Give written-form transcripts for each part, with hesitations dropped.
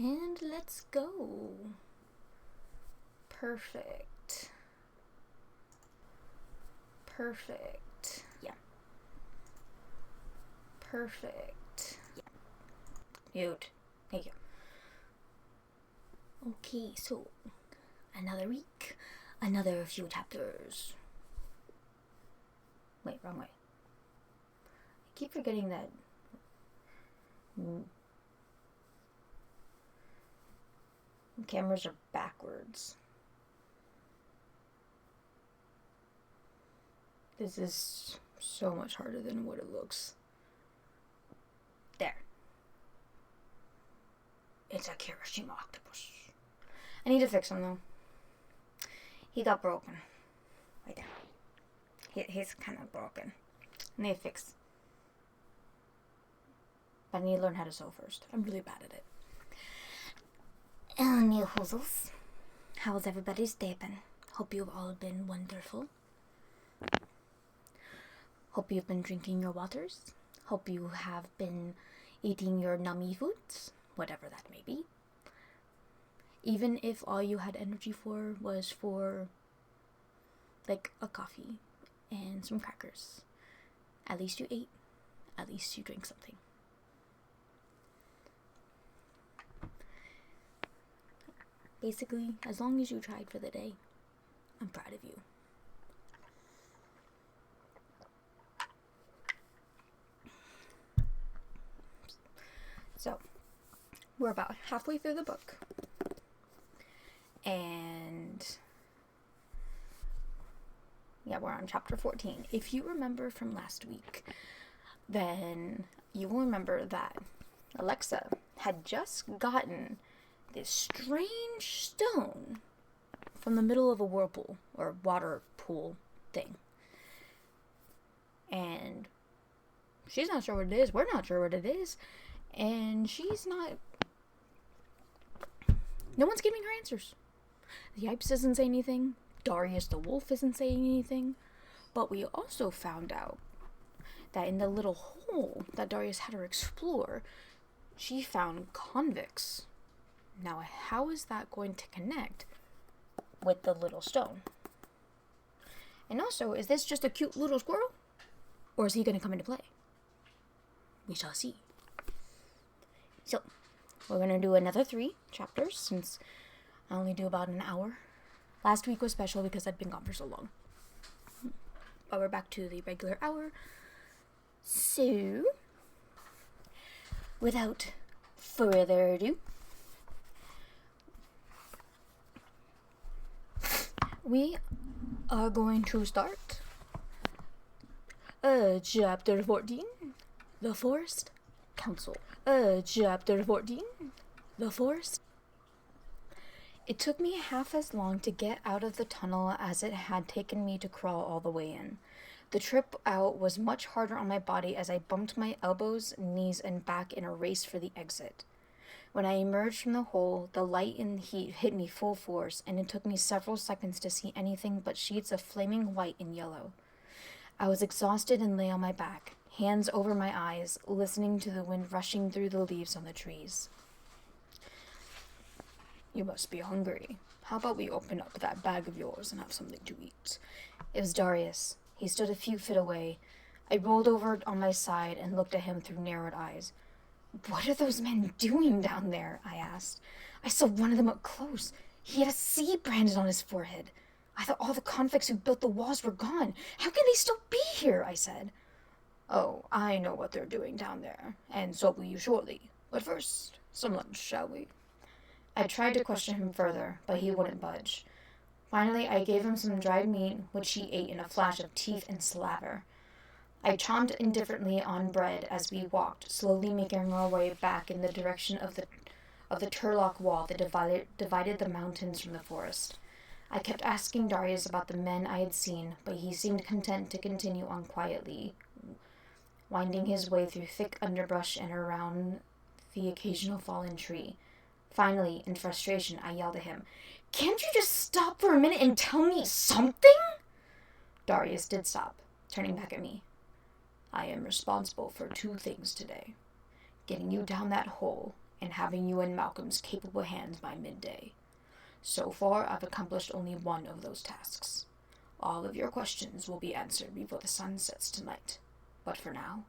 And let's go. Perfect. Yeah. Perfect. Yeah. Mute. Thank you. Okay, so another week, another few chapters. Wait, wrong way. I keep forgetting that. Cameras are backwards. This is so much harder than what it looks. There. It's a Kirishima octopus. I need to fix him though. He got broken. Right there. He's kind of broken. I need to fix. But I need to learn how to sew first. I'm really bad at it. New hoozles. How's everybody's day been? Hope you've all been wonderful. Hope you've been drinking your waters. Hope you have been eating your nummy foods, whatever that may be. Even if all you had energy for was for, like, a coffee and some crackers. At least you ate. At least you drank something. Basically, as long as you tried for the day, I'm proud of you. So, we're about halfway through the book. And yeah, we're on chapter 14. If you remember from last week, then you will remember that Alexa had just gotten this strange stone from the middle of a whirlpool or water pool thing. And she's not sure what it is. We're not sure what it is. And she's not... No one's giving her answers. The Yipes doesn't say anything. Darius the wolf isn't saying anything. But we also found out that in the little hole that Darius had her explore, she found convicts. Now, how is that going to connect with the little stone? And also, is this just a cute little squirrel? Or is he going to come into play? We shall see. So, we're going to do another 3 chapters since I only do about an hour. Last week was special because I'd been gone for so long. But we're back to the regular hour. So, without further ado, we are going to start chapter 14, The Forest Council. Chapter 14, The Forest. It took me half as long to get out of the tunnel as it had taken me to crawl all the way in. The trip out was much harder on my body as I bumped my elbows, knees, and back in a race for the exit. When I emerged from the hole, the light and heat hit me full force, and it took me several seconds to see anything but sheets of flaming white and yellow. I was exhausted and lay on my back, hands over my eyes, listening to the wind rushing through the leaves on the trees. You must be hungry. How about we open up that bag of yours and have something to eat? It was Darius. He stood a few feet away. I rolled over on my side and looked at him through narrowed eyes. What are those men doing down there? I asked. I saw one of them up close. He had a C branded on his forehead. I thought all the convicts who built the walls were gone. How can they still be here? I said. Oh, I know what they're doing down there, and so will you shortly. But first, some lunch, shall we? I tried to question him further, but he wouldn't budge. Finally, I gave him some dried meat, which he ate in a flash of teeth and slaver. I chomped indifferently on bread as we walked, slowly making our way back in the direction of the Turlock wall that divided the mountains from the forest. I kept asking Darius about the men I had seen, but he seemed content to continue on quietly, winding his way through thick underbrush and around the occasional fallen tree. Finally, in frustration, I yelled at him, Can't you just stop for a minute and tell me something? Darius did stop, turning back at me. I am responsible for 2 things today. Getting you down that hole and having you in Malcolm's capable hands by midday. So far, I've accomplished only one of those tasks. All of your questions will be answered before the sun sets tonight. But for now,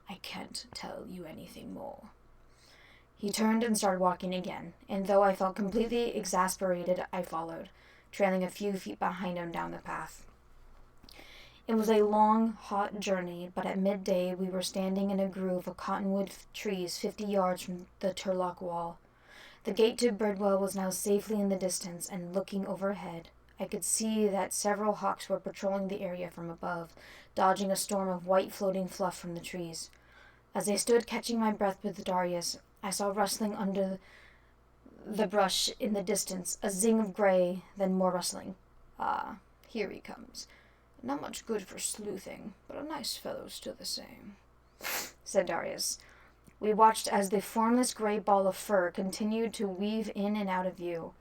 I can't tell you anything more." He turned and started walking again, and though I felt completely exasperated, I followed, trailing a few feet behind him down the path. It was a long, hot journey, but at midday we were standing in a grove of cottonwood trees 50 yards from the Turlock wall. The gate to Bridwell was now safely in the distance, and looking overhead, I could see that several hawks were patrolling the area from above, dodging a storm of white floating fluff from the trees. As I stood catching my breath with Darius, I saw rustling under the brush in the distance, a zing of gray, then more rustling. "Ah, here he comes. Not much good for sleuthing, but a nice fellow still the same," said Darius. We watched as the formless gray ball of fur continued to weave in and out of view.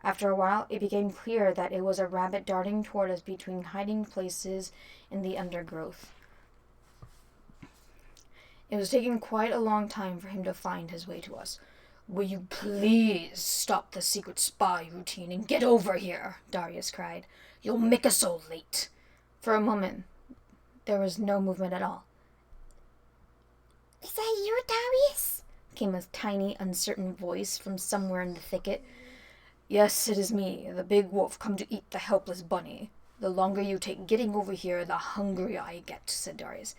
After a while, it became clear that it was a rabbit darting toward us between hiding places in the undergrowth. It was taking quite a long time for him to find his way to us. "Will you please stop the secret spy routine and get over here?" Darius cried. "You'll make us so late." For a moment, there was no movement at all. "Is that you, Darius?" came a tiny, uncertain voice from somewhere in the thicket. "Yes, it is me, the big wolf come to eat the helpless bunny. The longer you take getting over here, the hungrier I get," said Darius.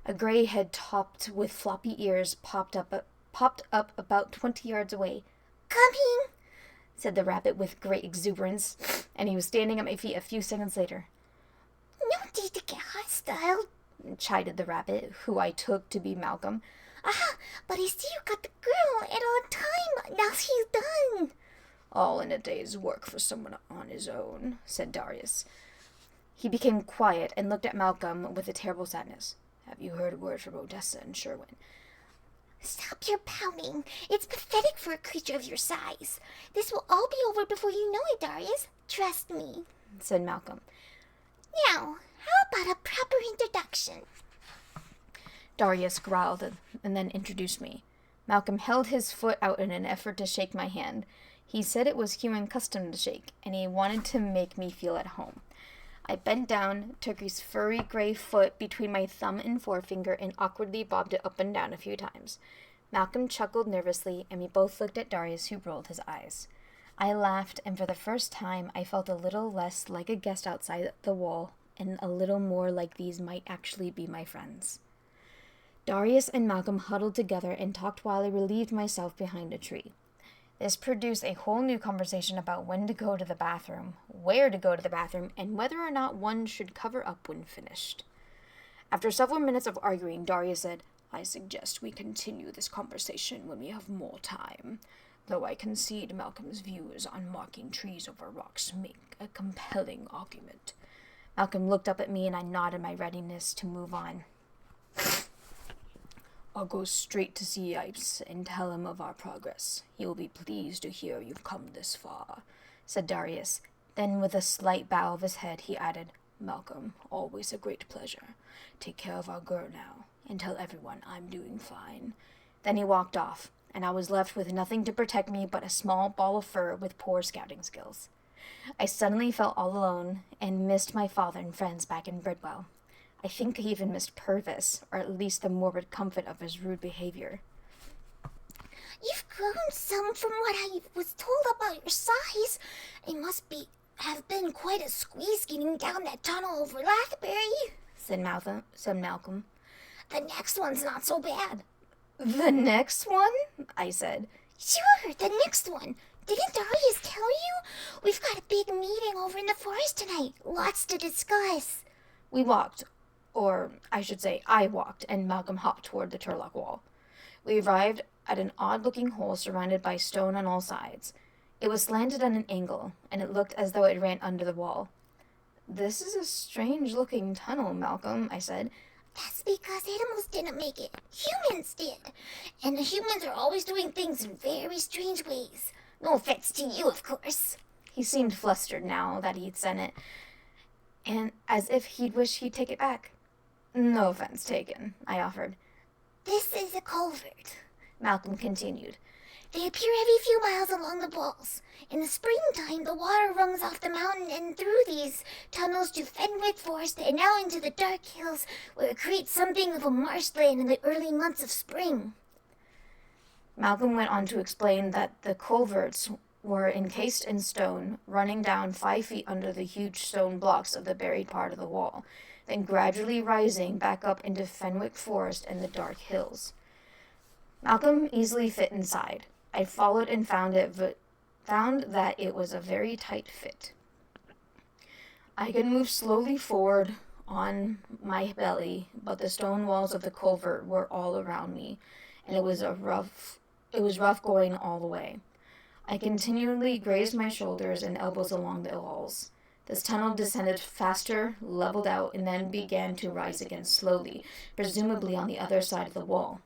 A gray head topped with floppy ears popped up about 20 yards away. "Coming," said the rabbit with great exuberance, and he was standing at my feet a few seconds later. "No need to get hostile," chided the rabbit, who I took to be Malcolm. "Ah, but I see you got the girl and on time. Now she's done." "All in a day's work for someone on his own," said Darius. He became quiet and looked at Malcolm with a terrible sadness. "Have you heard word from Odessa and Sherwin?" "Stop your pouting. It's pathetic for a creature of your size. This will all be over before you know it, Darius. Trust me," said Malcolm. "Now, how about a proper introduction?" Darius growled and then introduced me. Malcolm held his foot out in an effort to shake my hand. He said it was human custom to shake, and he wanted to make me feel at home. I bent down, took his furry gray foot between my thumb and forefinger, and awkwardly bobbed it up and down a few times. Malcolm chuckled nervously, and we both looked at Darius, who rolled his eyes. I laughed, and for the first time I felt a little less like a guest outside the wall, and a little more like these might actually be my friends. Darius and Malcolm huddled together and talked while I relieved myself behind a tree. This produced a whole new conversation about when to go to the bathroom, where to go to the bathroom, and whether or not one should cover up when finished. After several minutes of arguing, Darius said, "I suggest we continue this conversation when we have more time, though I concede Malcolm's views on marking trees over rocks make a compelling argument." Malcolm looked up at me, and I nodded my readiness to move on. "I'll go straight to see Yipes and tell him of our progress. He will be pleased to hear you've come this far," said Darius. Then, with a slight bow of his head, he added, "Malcolm, always a great pleasure. Take care of our girl now, and tell everyone I'm doing fine." Then he walked off, and I was left with nothing to protect me but a small ball of fur with poor scouting skills. I suddenly felt all alone, and missed my father and friends back in Bridwell. I think I even missed Purvis, or at least the morbid comfort of his rude behavior. "You've grown some from what I was told about your size. It must have been quite a squeeze getting down that tunnel over Lathbury," said Malcolm. "The next one's not so bad." "The next one?" I said. "Sure, the next one. Didn't Darius tell you? We've got a big meeting over in the forest tonight. Lots to discuss." We walked, or I should say I walked, and Malcolm hopped toward the Turlock wall. We arrived at an odd-looking hole surrounded by stone on all sides. It was slanted at an angle, and it looked as though it ran under the wall. "This is a strange-looking tunnel, Malcolm," I said. "That's because animals didn't make it. Humans did. And the humans are always doing things in very strange ways. No offense to you, of course." He seemed flustered now that he'd said it, and as if he'd wish he'd take it back. "No offense taken," I offered. "This is a culvert," Malcolm continued. They appear every few miles along the walls. In the springtime, the water runs off the mountain and through these tunnels to Fenwick Forest and now into the dark hills, where it creates something of a marshland in the early months of spring. Malcolm went on to explain that the culverts were encased in stone, running down 5 feet under the huge stone blocks of the buried part of the wall, then gradually rising back up into Fenwick Forest and the dark hills. Malcolm easily fit inside. I followed and found that it was a very tight fit. I could move slowly forward on my belly, but the stone walls of the culvert were all around me, and it was rough going all the way. I continually grazed my shoulders and elbows along the walls. This tunnel descended faster, leveled out, and then began to rise again slowly, presumably on the other side of the wall.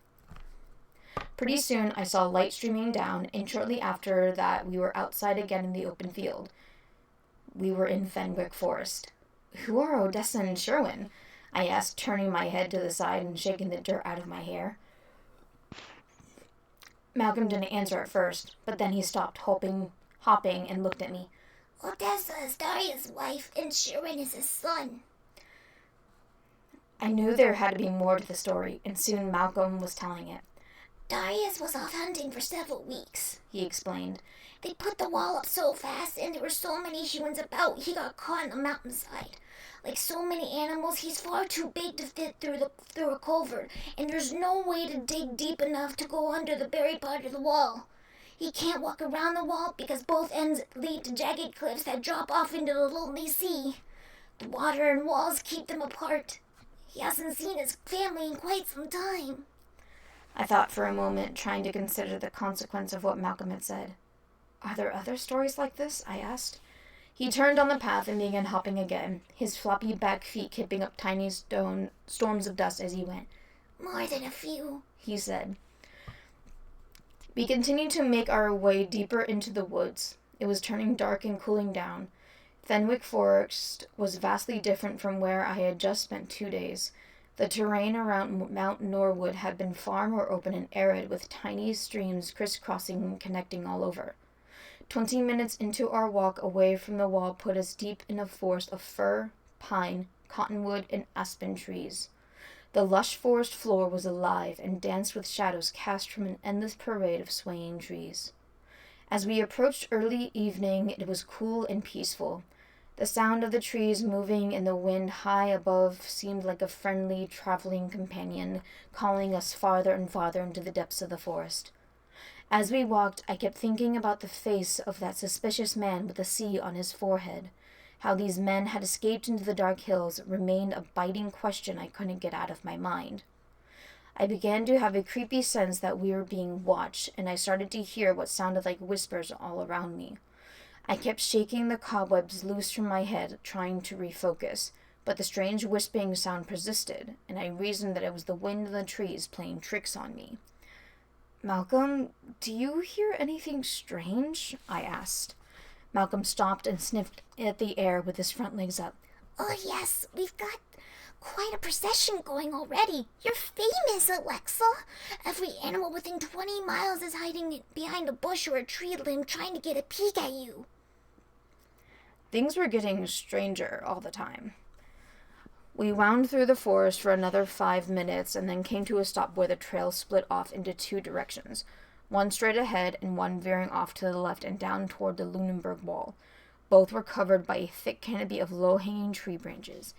Pretty soon I saw light streaming down, and shortly after that we were outside again in the open field. We were in Fenwick Forest. "Who are Odessa and Sherwin?" I asked, turning my head to the side and shaking the dirt out of my hair. Malcolm didn't answer at first, but then he stopped hopping and looked at me. Odessa is Daria's wife, and Sherwin is his son. I knew there had to be more to the story, and soon Malcolm was telling it. Darius was off hunting for several weeks, He explained. They put the wall up so fast, and there were so many humans about, he got caught on the mountainside. Like so many animals, he's far too big to fit through a culvert, and there's no way to dig deep enough to go under the buried part of the wall. He can't walk around the wall because both ends lead to jagged cliffs that drop off into the lonely sea. The water and walls keep them apart. He hasn't seen his family in quite some time. I thought for a moment, trying to consider the consequence of what Malcolm had said. "Are there other stories like this?" I asked. He turned on the path and began hopping again, his floppy back feet kicking up tiny storms of dust as he went. "More than a few," he said. We continued to make our way deeper into the woods. It was turning dark and cooling down. Fenwick Forest was vastly different from where I had just spent 2 days. The terrain around Mount Norwood had been far more open and arid, with tiny streams crisscrossing and connecting all over. 20 minutes into our walk away from the wall put us deep in a forest of fir, pine, cottonwood, and aspen trees. The lush forest floor was alive and danced with shadows cast from an endless parade of swaying trees. As we approached early evening, it was cool and peaceful. The sound of the trees moving in the wind high above seemed like a friendly traveling companion, calling us farther and farther into the depths of the forest. As we walked, I kept thinking about the face of that suspicious man with the C on his forehead. How these men had escaped into the dark hills remained a biting question I couldn't get out of my mind. I began to have a creepy sense that we were being watched, and I started to hear what sounded like whispers all around me. I kept shaking the cobwebs loose from my head, trying to refocus, but the strange whispering sound persisted, and I reasoned that it was the wind in the trees playing tricks on me. "Malcolm, do you hear anything strange?" I asked. Malcolm stopped and sniffed at the air with his front legs up. "Oh yes, we've got quite a procession going already. You're famous, Alexa. Every animal within 20 miles is hiding behind a bush or a tree limb trying to get a peek at you." Things were getting stranger all the time. We wound through the forest for another 5 minutes and then came to a stop where the trail split off into 2 directions, one straight ahead and one veering off to the left and down toward the Lunenburg Wall. Both were covered by a thick canopy of low-hanging tree branches.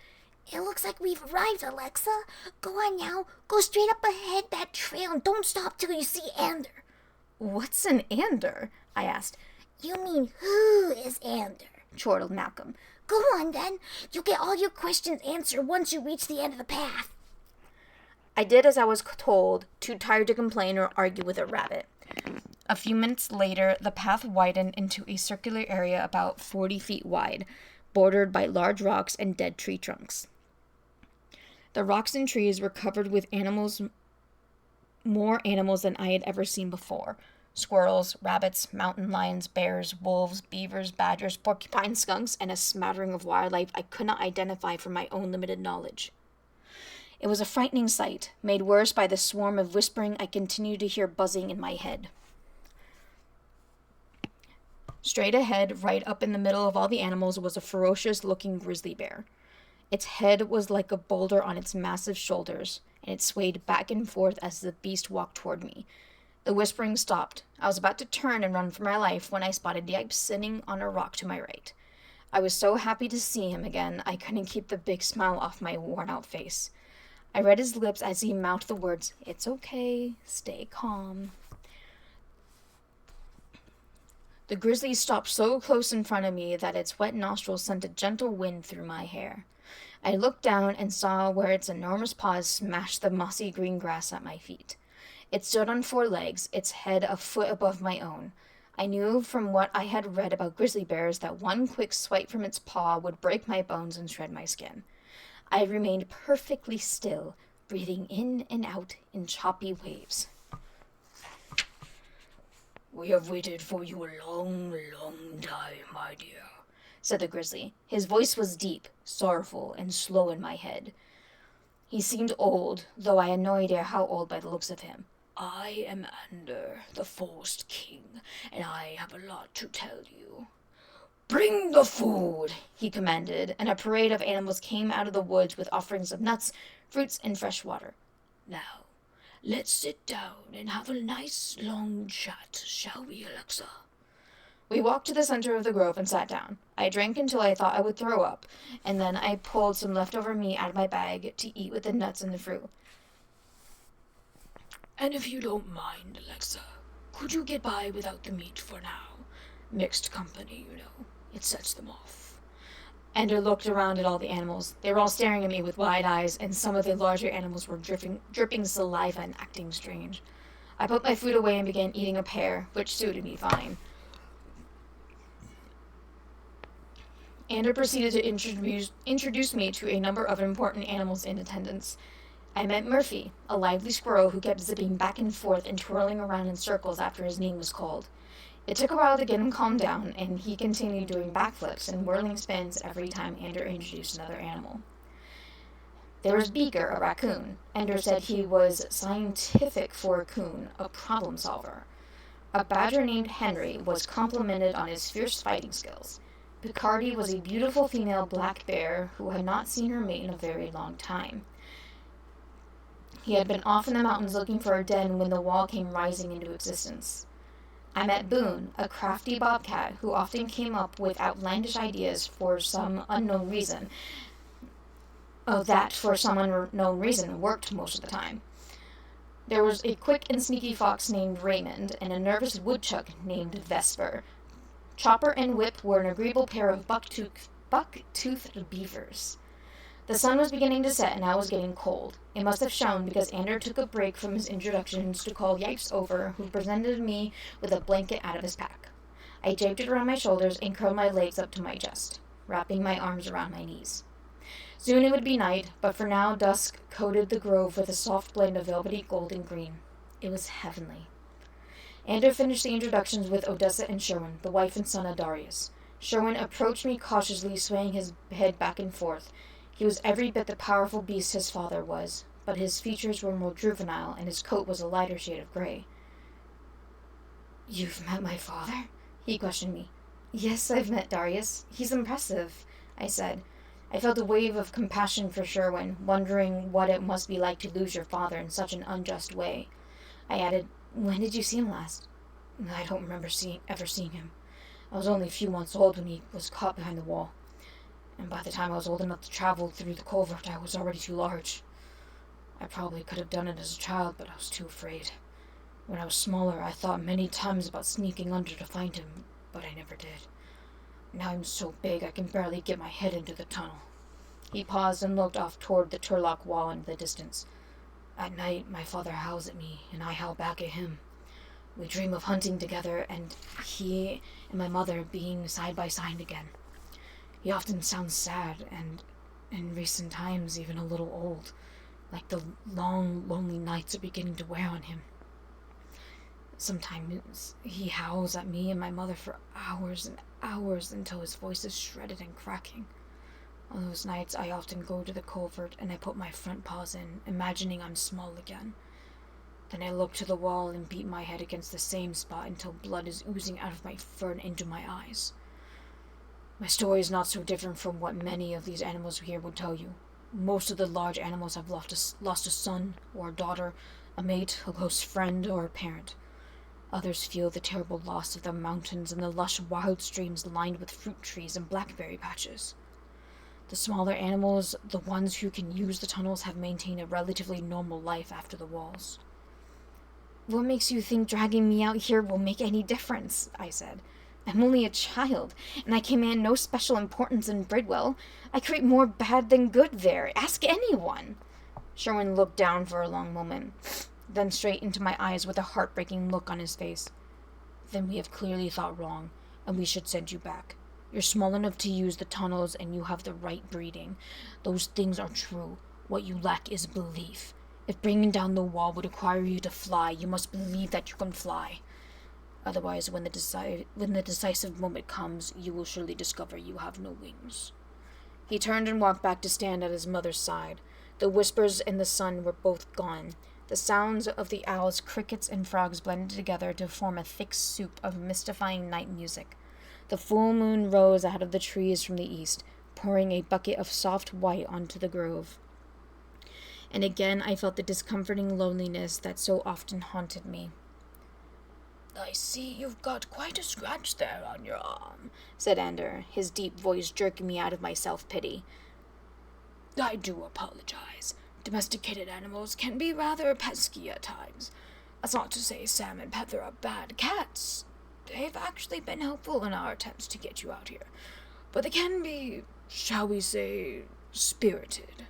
"It looks like we've arrived, Alexa. Go on now. Go straight up ahead that trail and don't stop till you see Ander." "What's an Ander?" I asked. "You mean who is Ander?" chortled Malcolm. "Go on then. You'll get all your questions answered once you reach the end of the path." I did as I was told, too tired to complain or argue with a rabbit. A few minutes later, the path widened into a circular area about 40 feet wide, bordered by large rocks and dead tree trunks. The rocks and trees were covered with more animals than I had ever seen before. Squirrels, rabbits, mountain lions, bears, wolves, beavers, badgers, porcupines, skunks, and a smattering of wildlife I could not identify from my own limited knowledge. It was a frightening sight, made worse by the swarm of whispering I continued to hear buzzing in my head. Straight ahead, right up in the middle of all the animals, was a ferocious-looking grizzly bear. Its head was like a boulder on its massive shoulders, and it swayed back and forth as the beast walked toward me. The whispering stopped. I was about to turn and run for my life when I spotted Yipes sitting on a rock to my right. I was so happy to see him again, I couldn't keep the big smile off my worn-out face. I read his lips as he mouthed the words, "It's okay, stay calm." The grizzly stopped so close in front of me that its wet nostrils sent a gentle wind through my hair. I looked down and saw where its enormous paws smashed the mossy green grass at my feet. It stood on 4 legs, its head a foot above my own. I knew from what I had read about grizzly bears that one quick swipe from its paw would break my bones and shred my skin. I remained perfectly still, breathing in and out in choppy waves. "We have waited for you a long, long time, my dear," said the grizzly. His voice was deep, sorrowful, and slow in my head. He seemed old, though I had no idea how old by the looks of him. "I am Ander, the Forest King, and I have a lot to tell you." "Bring the food," he commanded, and a parade of animals came out of the woods with offerings of nuts, fruits, and fresh water. "Now, let's sit down and have a nice long chat, shall we, Alexa?" We walked to the center of the grove and sat down. I drank until I thought I would throw up, and then I pulled some leftover meat out of my bag to eat with the nuts and the fruit. "And if you don't mind, Alexa, could you get by without the meat for now? Mixed company, you know. It sets them off." Ender looked around at all the animals. They were all staring at me with wide eyes, and some of the larger animals were dripping saliva and acting strange. I put my food away and began eating a pear, which suited me fine. Ander proceeded to introduce me to a number of important animals in attendance. I met Murphy, a lively squirrel who kept zipping back and forth and twirling around in circles after his name was called. It took a while to get him calmed down, and he continued doing backflips and whirling spins every time Ander introduced another animal. There was Beaker, a raccoon. Ander said he was scientific for a coon, a problem solver. A badger named Henry was complimented on his fierce fighting skills. Picardy was a beautiful female black bear who had not seen her mate in a very long time. He had been off in the mountains looking for a den when the wall came rising into existence. I met Boone, a crafty bobcat who often came up with outlandish ideas for some unknown reason. That, for some unknown reason, worked most of the time. There was a quick and sneaky fox named Raymond, and a nervous woodchuck named Vesper. Chopper and Whip were an agreeable pair of buck-toothed beavers. The sun was beginning to set, and I was getting cold. It must have shone because Ander took a break from his introductions to call Yipes over, who presented me with a blanket out of his pack. I draped it around my shoulders and curled my legs up to my chest, wrapping my arms around my knees. Soon it would be night, but for now dusk coated the grove with a soft blend of velvety gold and green. It was heavenly. Ander finished the introductions with Odessa and Sherwin, the wife and son of Darius. Sherwin approached me cautiously, swaying his head back and forth. He was every bit the powerful beast his father was, but his features were more juvenile, and his coat was a lighter shade of gray. "You've met my father?" he questioned me. "Yes, I've met Darius. He's impressive," I said. I felt a wave of compassion for Sherwin, wondering what it must be like to lose your father in such an unjust way. I added, "When did you see him last?" "I don't remember ever seeing him. I was only a few months old when he was caught behind the wall. And by the time I was old enough to travel through the culvert, I was already too large. I probably could have done it as a child, but I was too afraid. When I was smaller, I thought many times about sneaking under to find him, but I never did. Now I'm so big I can barely get my head into the tunnel." He paused and looked off toward the Turlock wall in the distance. "At night, my father howls at me, and I howl back at him. We dream of hunting together, and he and my mother being side by side again. He often sounds sad, and in recent times even a little old, like the long, lonely nights are beginning to wear on him. Sometimes he howls at me and my mother for hours and hours until his voice is shredded and cracking. On those nights, I often go to the culvert and I put my front paws in, imagining I'm small again. Then I look to the wall and beat my head against the same spot until blood is oozing out of my fur and into my eyes. My story is not so different from what many of these animals here would tell you. Most of the large animals have lost a son or a daughter, a mate, a close friend, or a parent. Others feel the terrible loss of the mountains and the lush wild streams lined with fruit trees and blackberry patches. The smaller animals, the ones who can use the tunnels, have maintained a relatively normal life after the walls. What makes you think dragging me out here will make any difference? I said. I'm only a child, and I command no special importance in Bridwell. I create more bad than good there. Ask anyone. Sherwin looked down for a long moment, then straight into my eyes with a heartbreaking look on his face. Then we have clearly thought wrong, and we should send you back. You're small enough to use the tunnels, and you have the right breeding. Those things are true. What you lack is belief. If bringing down the wall would require you to fly, you must believe that you can fly. Otherwise, when the decisive moment comes, you will surely discover you have no wings. He turned and walked back to stand at his mother's side. The whispers in the sun were both gone. The sounds of the owls, crickets, and frogs blended together to form a thick soup of mystifying night music. The full moon rose out of the trees from the east, pouring a bucket of soft white onto the grove. And again I felt the discomforting loneliness that so often haunted me. I see you've got quite a scratch there on your arm, said Ander, his deep voice jerking me out of my self-pity. I do apologize. Domesticated animals can be rather pesky at times. That's not to say Sam and Pepper are bad cats. They've actually been helpful in our attempts to get you out here. But they can be, shall we say, spirited.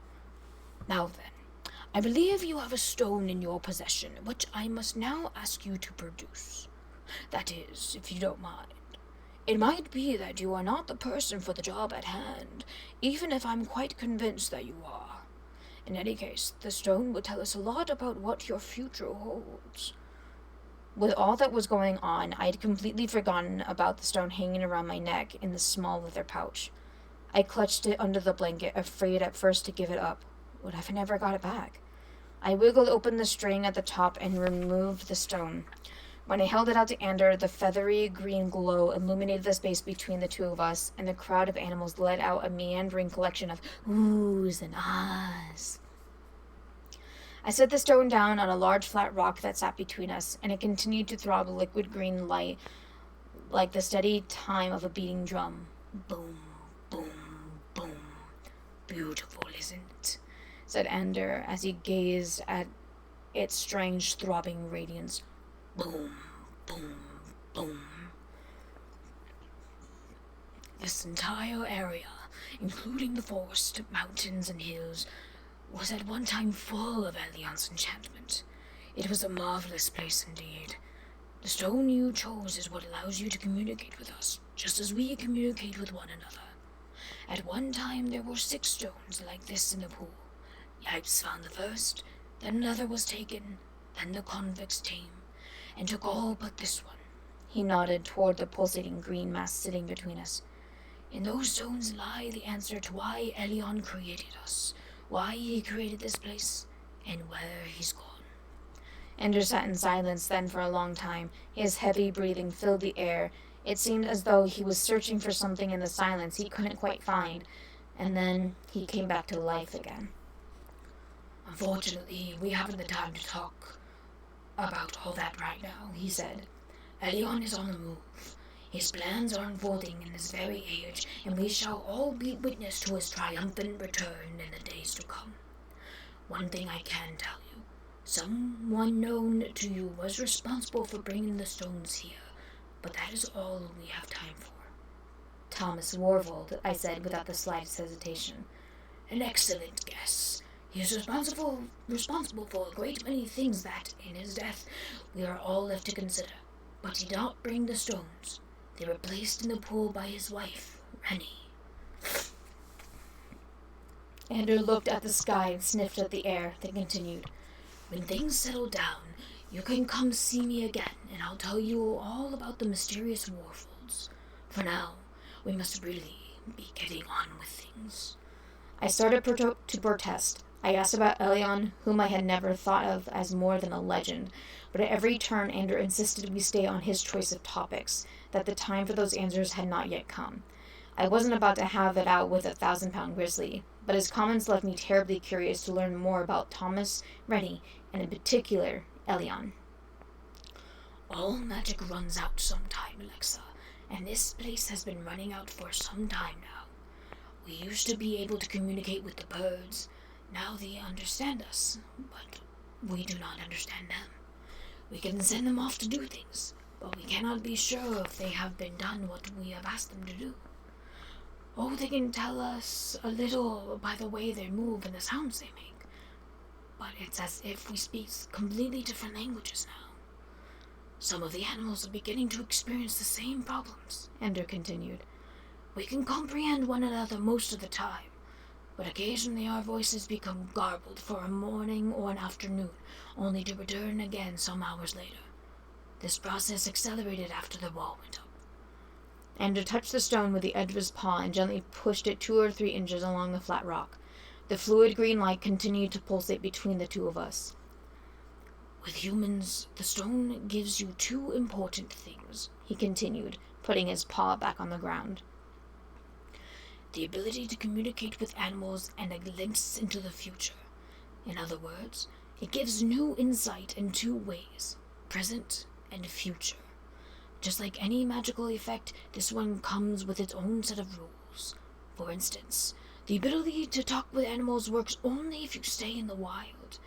Now then, I believe you have a stone in your possession, which I must now ask you to produce. That is, if you don't mind. It might be that you are not the person for the job at hand, even if I'm quite convinced that you are. In any case, the stone will tell us a lot about what your future holds. With all that was going on, I had completely forgotten about the stone hanging around my neck in the small leather pouch. I clutched it under the blanket, afraid at first to give it up. What if I never got it back? I wiggled open the string at the top and removed the stone. When I held it out to Ander, the feathery green glow illuminated the space between the two of us, and the crowd of animals let out a meandering collection of oohs and ahs. I set the stone down on a large flat rock that sat between us, and it continued to throb liquid green light like the steady time of a beating drum. Boom, boom, boom. Beautiful, isn't it? Said Ander as he gazed at its strange throbbing radiance. Boom, boom, boom. This entire area, including the forest, mountains, and hills, was at one time full of Elyon's enchantment. It was a marvelous place indeed. The stone you chose is what allows you to communicate with us, just as we communicate with one another. At one time there were 6 stones like this in the pool. Yipes found the first, then another was taken, then the convicts came, and took all but this one. He nodded toward the pulsating green mass sitting between us. In those stones lie the answer to why Elyon created us, why he created this place, and where he's gone. Ender sat in silence then for a long time. His heavy breathing filled the air. It seemed as though he was searching for something in the silence he couldn't quite find, and then he came back to life again. Unfortunately, we haven't the time to talk about all that right now, he said. Elyon is on the move. His plans are unfolding in this very age, and we shall all be witness to his triumphant return in the days to come. One thing I can tell you. Someone known to you was responsible for bringing the stones here, but that is all we have time for. Thomas Warvold, I said without the slightest hesitation. An excellent guess. He is responsible for a great many things that, in his death, we are all left to consider. But he did not bring the stones. They were placed in the pool by his wife, Rennie. Andrew looked at the sky and sniffed at the air, then continued. When things settle down, you can come see me again, and I'll tell you all about the mysterious Warfolds. For now, we must really be getting on with things. I started to protest. I asked about Elyon, whom I had never thought of as more than a legend, but at every turn Ander insisted we stay on his choice of topics, that the time for those answers had not yet come. I wasn't about to have it out with a 1,000-pound grizzly, but his comments left me terribly curious to learn more about Thomas, Rennie, and in particular, Elyon. All magic runs out sometime, Alexa, and this place has been running out for some time now. We used to be able to communicate with the birds. Now they understand us, but we do not understand them. We can send them off to do things, but we cannot be sure if they have been done what we have asked them to do. Oh, they can tell us a little by the way they move and the sounds they make, but it's as if we speak completely different languages now. Some of the animals are beginning to experience the same problems, Ender continued. We can comprehend one another most of the time, but occasionally our voices become garbled for a morning or an afternoon, only to return again some hours later. This process accelerated after the wall went up. Ender touched the stone with the edge of his paw and gently pushed it 2 or 3 inches along the flat rock. The fluid green light continued to pulsate between the two of us. With humans, the stone gives you 2 important things, he continued, putting his paw back on the ground. The ability to communicate with animals and a glimpse into the future. In other words, it gives new insight in 2 ways, present and future. Just like any magical effect, this one comes with its own set of rules. For instance, the ability to talk with animals works only if you stay in the wild.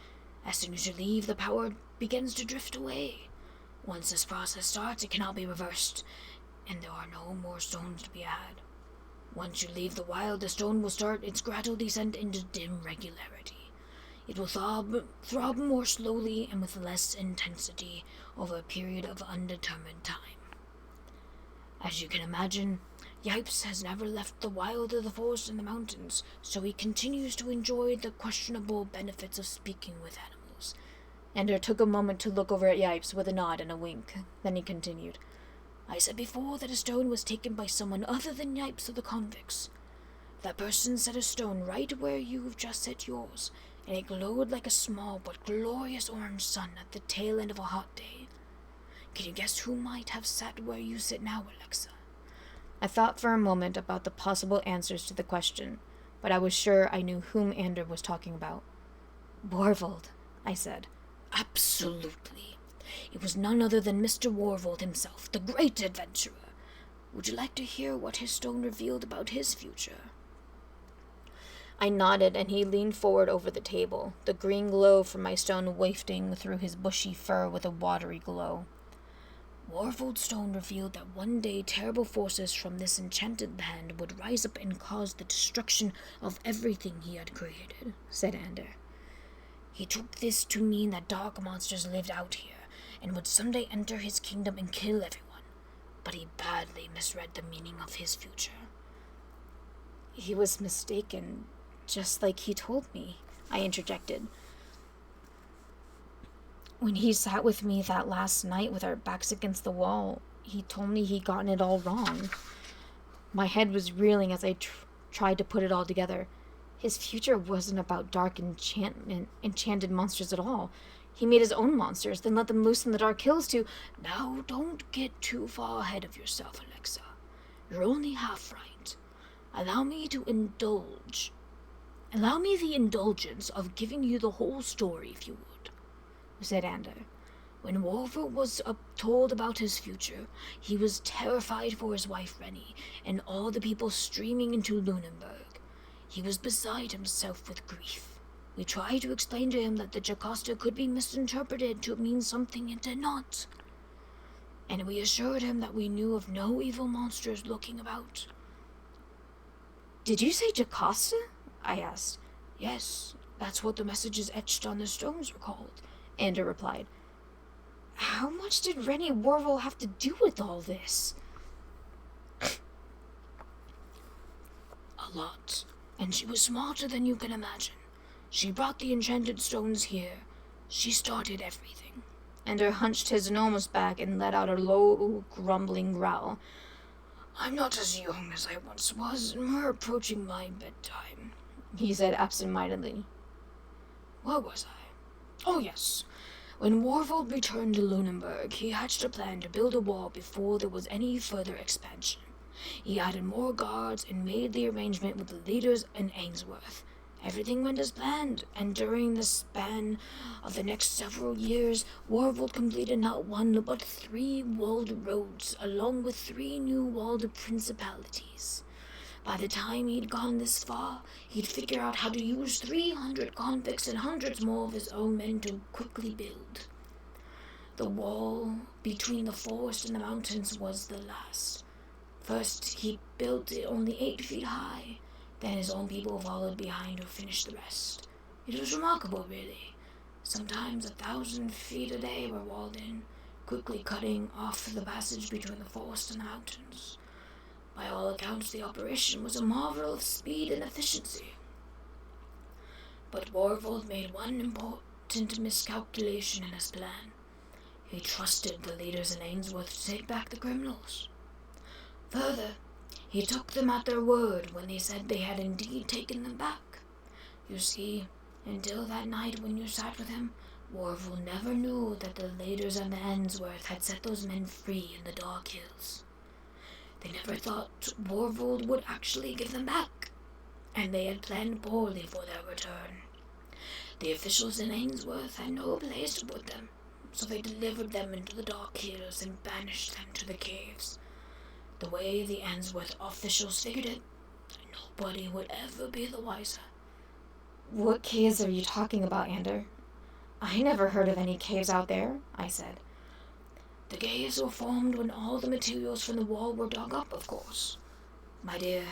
As soon as you leave, the power begins to drift away. Once this process starts, it cannot be reversed, and there are no more stones to be had. Once you leave the wild, the stone will start its gradual descent into dim regularity. It will throb more slowly and with less intensity over a period of undetermined time. As you can imagine, Yipes has never left the wild or the forest and the mountains, so he continues to enjoy the questionable benefits of speaking with animals. Ender took a moment to look over at Yipes with a nod and a wink. Then he continued. I said before that a stone was taken by someone other than Yipes or the convicts. That person set a stone right where you've just set yours, and it glowed like a small but glorious orange sun at the tail end of a hot day. Can you guess who might have sat where you sit now, Alexa? I thought for a moment about the possible answers to the question, but I was sure I knew whom Ander was talking about. Warvold, I said. Absolutely. It was none other than Mr. Warvold himself, the great adventurer. Would you like to hear what his stone revealed about his future? I nodded, and he leaned forward over the table, the green glow from my stone wafting through his bushy fur with a watery glow. Warvold's stone revealed that one day terrible forces from this enchanted land would rise up and cause the destruction of everything he had created, said Ander. He took this to mean that dark monsters lived out here, and would someday enter his kingdom and kill everyone, but he badly misread the meaning of his future. He was mistaken, just like he told me, I interjected. When he sat with me that last night with our backs against the wall, he told me he'd gotten it all wrong. My head was reeling as I tried to put it all together. His future wasn't about dark enchanted monsters at all. He made his own monsters, then let them loose in the dark hills to... Now, don't get too far ahead of yourself, Alexa. You're only half right. Allow me the indulgence of giving you the whole story, if you would, said Ander. When Warvold was told about his future, he was terrified for his wife Rennie and all the people streaming into Lunenburg. He was beside himself with grief. We tried to explain to him that the Jocasta could be misinterpreted to mean something it did not. And we assured him that we knew of no evil monsters lurking about. Did you say Jocasta? I asked. Yes, that's what the messages etched on the stones were called, Ander replied. How much did Rennie Warvold have to do with all this? A lot, and she was smarter than you can imagine. She brought the enchanted stones here. She started everything. Ander hunched his enormous back and let out a low, grumbling growl. I'm not as young as I once was, and we're approaching my bedtime, he said absent-mindedly. Where was I? Oh, yes. When Warvold returned to Lunenburg, he hatched a plan to build a wall before there was any further expansion. He added more guards and made the arrangement with the leaders in Ainsworth. Everything went as planned, and during the span of the next several years, Warvold completed not one but 3 walled roads, along with 3 new walled principalities. By the time he'd gone this far, he'd figured out how to use 300 convicts and hundreds more of his own men to quickly build. The wall between the forest and the mountains was the last. First, he built it only 8 feet high. Then his own people followed behind to finish the rest. It was remarkable, really. Sometimes 1,000 feet a day were walled in, quickly cutting off the passage between the forest and the mountains. By all accounts, the operation was a marvel of speed and efficiency. But Warvold made one important miscalculation in his plan. He trusted the leaders in Ainsworth to take back the criminals. Further, he took them at their word when they said they had indeed taken them back. You see, until that night when you sat with him, Warvold never knew that the leaders of Ainsworth had set those men free in the Dark Hills. They never thought Warvold would actually give them back, and they had planned poorly for their return. The officials in Ainsworth had no place to put them, so they delivered them into the Dark Hills and banished them to the caves. The way the Ainsworth officials figured it, nobody would ever be the wiser. What caves are you talking about, Ander? I never heard of any caves out there, I said. The caves were formed when all the materials from the wall were dug up, of course. My dear,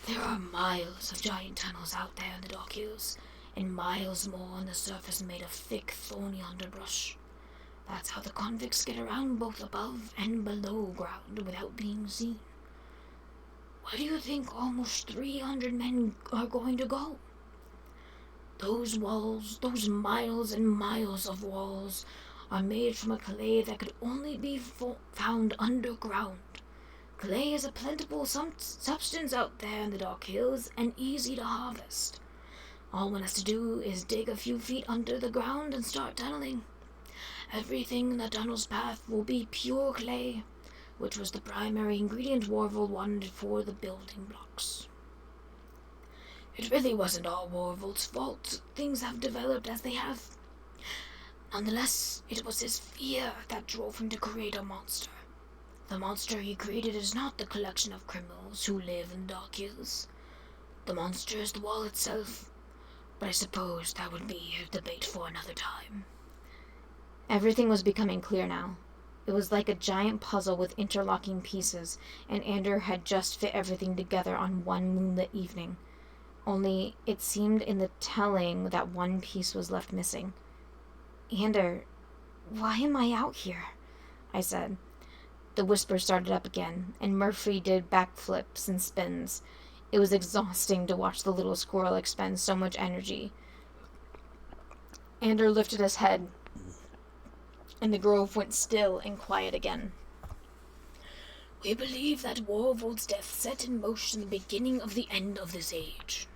there are miles of giant tunnels out there in the Dark Hills, and miles more on the surface made of thick, thorny underbrush. That's how the convicts get around both above and below ground without being seen. Where do you think almost 300 men are going to go? Those walls, those miles and miles of walls, are made from a clay that could only be found underground. Clay is a plentiful substance out there in the Dark Hills and easy to harvest. All one has to do is dig a few feet under the ground and start tunneling. Everything in the tunnel's path will be pure clay, which was the primary ingredient Warvold wanted for the building blocks. It really wasn't all Warvold's fault. Things have developed as they have. Nonetheless, it was his fear that drove him to create a monster. The monster he created is not the collection of criminals who live in Dark Hills. The monster is the wall itself, but I suppose that would be a debate for another time. Everything was becoming clear now. It was like a giant puzzle with interlocking pieces, and Ander had just fit everything together on one moonlit evening. Only it seemed in the telling that one piece was left missing. Ander, why am I out here? I said. The whisper started up again, and Murphy did backflips and spins. It was exhausting to watch the little squirrel expend so much energy. Ander lifted his head, and the grove went still and quiet again. We believe that Warvold's death set in motion the beginning of the end of this age.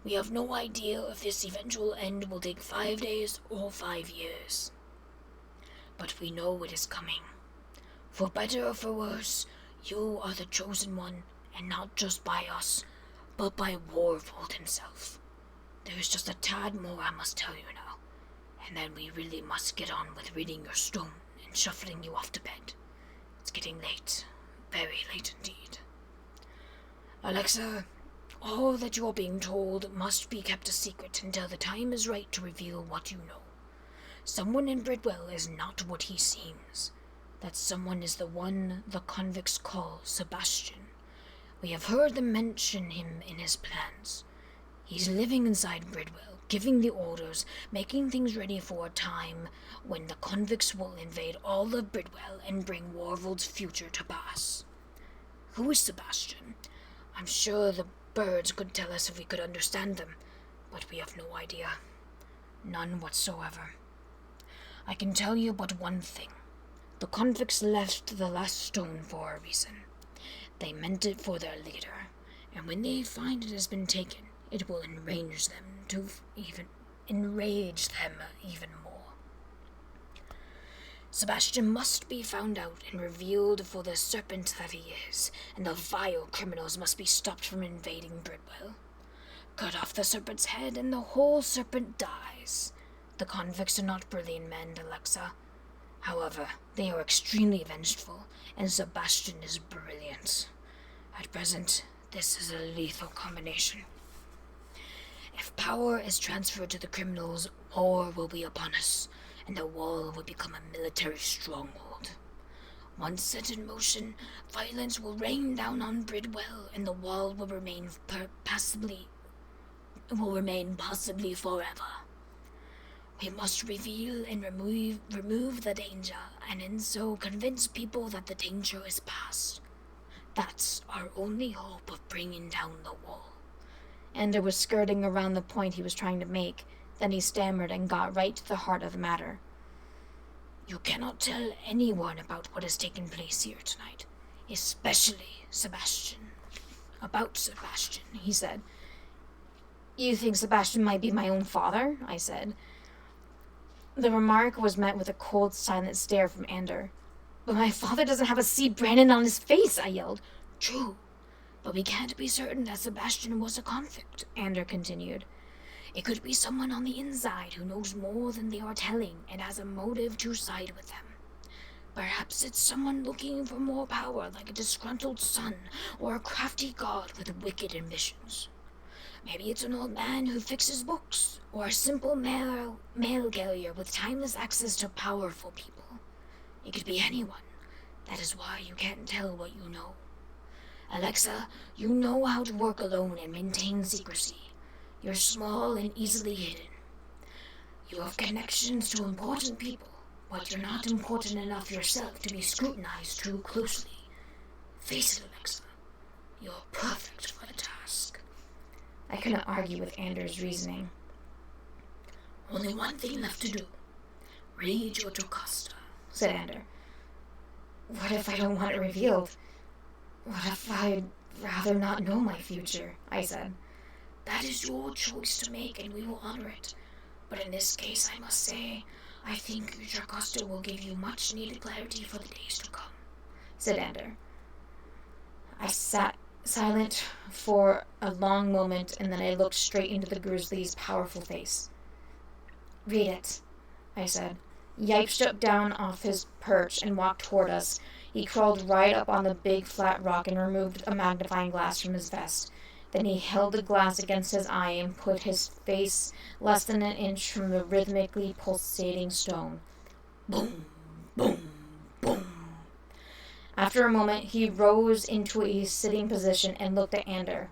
We have no idea if this eventual end will take 5 days or 5 years. But we know it is coming. For better or for worse, you are the chosen one, and not just by us, but by Warvold himself. There is just a tad more I must tell you now, and then we really must get on with reading your stone and shuffling you off to bed. It's getting late, very late indeed. Alexa, all that you are being told must be kept a secret until the time is right to reveal what you know. Someone in Bridwell is not what he seems. That someone is the one the convicts call Sebastian. We have heard them mention him in his plans. He's living inside Bridwell, giving the orders, making things ready for a time when the convicts will invade all of Bridwell and bring Warvold's future to pass. Who is Sebastian? I'm sure the birds could tell us if we could understand them, but we have no idea. None whatsoever. I can tell you but one thing. The convicts left the last stone for a reason. They meant it for their leader, and when they find it has been taken, it will enrage them to even enrage them even more. Sebastian must be found out and revealed for the serpent that he is, and the vile criminals must be stopped from invading Bridwell. Cut off the serpent's head, and the whole serpent dies. The convicts are not brilliant men, Alexa. However, they are extremely vengeful, and Sebastian is brilliant. At present, this is a lethal combination. If power is transferred to the criminals, war will be upon us, and the wall will become a military stronghold. Once set in motion, violence will rain down on Bridwell, and the wall will remain possibly forever. We must reveal and remove the danger, and in so convince people that the danger is past. That's our only hope of bringing down the wall. Ender was skirting around the point he was trying to make. Then he stammered and got right to the heart of the matter. You cannot tell anyone about what has taken place here tonight, especially Sebastian. About Sebastian, he said. You think Sebastian might be my own father? I said. The remark was met with a cold, silent stare from Ander. But my father doesn't have a C. Brandon on his face, I yelled. True, but we can't be certain that Sebastian was a convict, Ander continued. It could be someone on the inside who knows more than they are telling and has a motive to side with them. Perhaps it's someone looking for more power, like a disgruntled son or a crafty god with wicked ambitions. Maybe it's an old man who fixes books, or a simple mail carrier with timeless access to powerful people. It could be anyone. That is why you can't tell what you know. Alexa, you know how to work alone and maintain secrecy. You're small and easily hidden. You have connections to important people, but you're not important enough yourself to be scrutinized too closely. Face it, Alexa. You're perfect for the task. I couldn't argue with Anders' reasoning. Only one thing left to do. Read your Jocasta, said Ander. What if I don't want it revealed? What if I'd rather not know my future? I said. That is your choice to make, and we will honor it. But in this case, I must say, I think your Jocasta will give you much-needed clarity for the days to come, said Ander. I sat silent for a long moment, and then I looked straight into the grizzly's powerful face. Read it, I said. Yipes jumped down off his perch and walked toward us. He crawled right up on the big flat rock and removed a magnifying glass from his vest. Then he held the glass against his eye and put his face less than an inch from the rhythmically pulsating stone. Boom, boom, boom. After a moment, he rose into a sitting position and looked at Ander.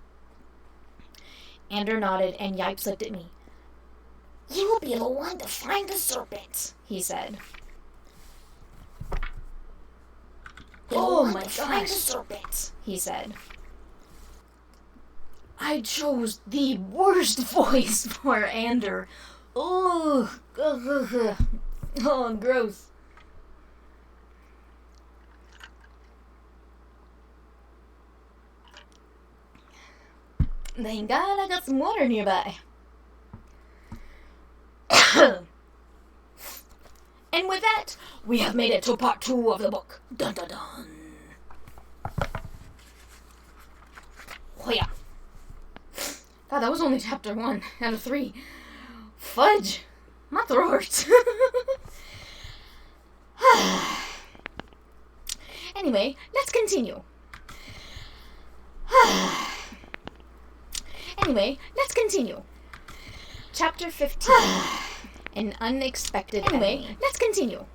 Ander nodded, and Yipes looked at me. You will be the one to find the serpent, he said. Oh my gosh, find the serpent, he said. I chose the worst voice for Ander. Oh, gross. Thank God I got some water nearby. And with that, we have made it to part 2 of the book. Dun dun dun. Oh yeah. God, that was only chapter 1 out of 3. Fudge. My throat hurts. Anyway, let's continue. Chapter 15. An unexpected enemy. Let's continue.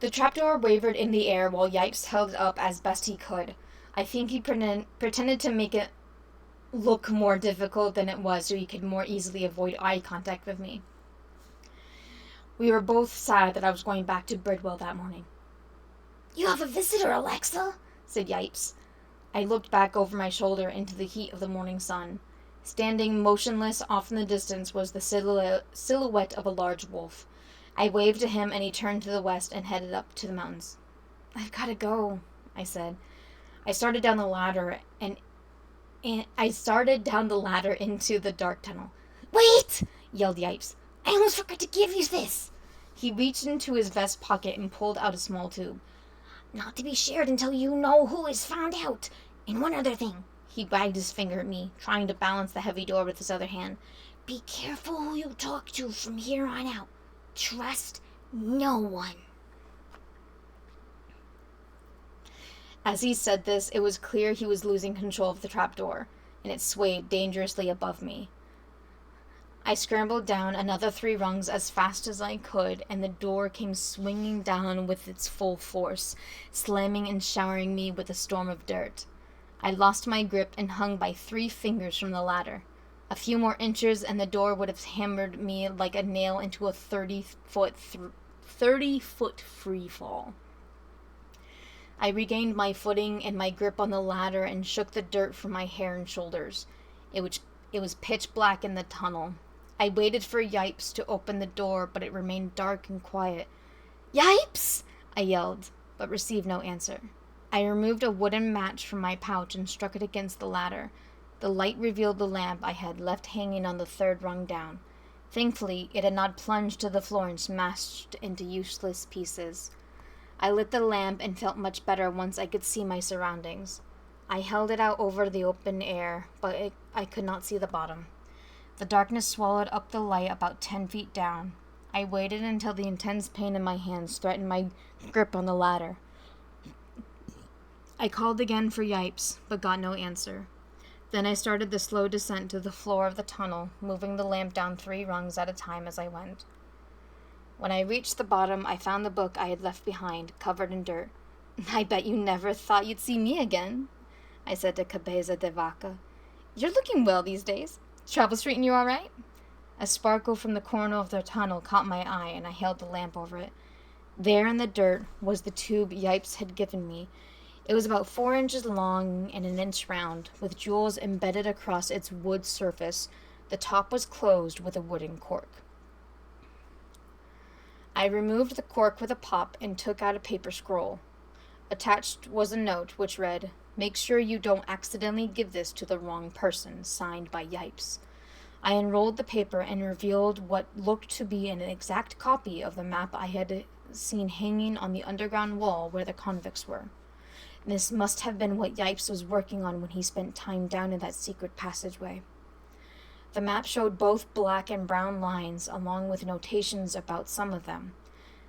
The trapdoor wavered in the air while Yipes held it up as best he could. I think he pretended to make it look more difficult than it was so he could more easily avoid eye contact with me. We were both sad that I was going back to Bridwell that morning. You have a visitor, Alexa, said Yipes. I looked back over my shoulder into the heat of the morning sun. Standing motionless off in the distance was the silhouette of a large wolf. I waved to him, and he turned to the west and headed up to the mountains. I've got to go, I said. I started down the ladder into the dark tunnel. Wait! yelled Yipes. I almost forgot to give you this. He reached into his vest pocket and pulled out a small tube. Not to be shared until you know who is found out. And one other thing. He wagged his finger at me, trying to balance the heavy door with his other hand. Be careful who you talk to from here on out. Trust no one. As he said this, it was clear he was losing control of the trapdoor, and it swayed dangerously above me. I scrambled down another 3 rungs as fast as I could, and the door came swinging down with its full force, slamming and showering me with a storm of dirt. I lost my grip and hung by 3 fingers from the ladder. A few more inches and the door would have hammered me like a nail into a 30-foot free fall. I regained my footing and my grip on the ladder and shook the dirt from my hair and shoulders. It was pitch black in the tunnel. I waited for Yipes to open the door, but it remained dark and quiet. "Yipes!" I yelled, but received no answer. I removed a wooden match from my pouch and struck it against the ladder. The light revealed the lamp I had left hanging on the 3rd rung down. Thankfully, it had not plunged to the floor and smashed into useless pieces. I lit the lamp and felt much better once I could see my surroundings. I held it out over the open air, but I could not see the bottom. The darkness swallowed up the light about 10 feet down. I waited until the intense pain in my hands threatened my grip on the ladder. I called again for Yipes, but got no answer. Then I started the slow descent to the floor of the tunnel, moving the lamp down 3 rungs at a time as I went. When I reached the bottom, I found the book I had left behind, covered in dirt. "I bet you never thought you'd see me again," I said to Cabeza de Vaca. "You're looking well these days. Travel treating you all right?" A sparkle from the corner of the tunnel caught my eye, and I held the lamp over it. There in the dirt was the tube Yipes had given me. It was about 4 inches long and 1 inch round, with jewels embedded across its wood surface. The top was closed with a wooden cork. I removed the cork with a pop and took out a paper scroll. Attached was a note which read, "Make sure you don't accidentally give this to the wrong person, signed by Yipes." I unrolled the paper and revealed what looked to be an exact copy of the map I had seen hanging on the underground wall where the convicts were. This must have been what Yipes was working on when he spent time down in that secret passageway. The map showed both black and brown lines, along with notations about some of them.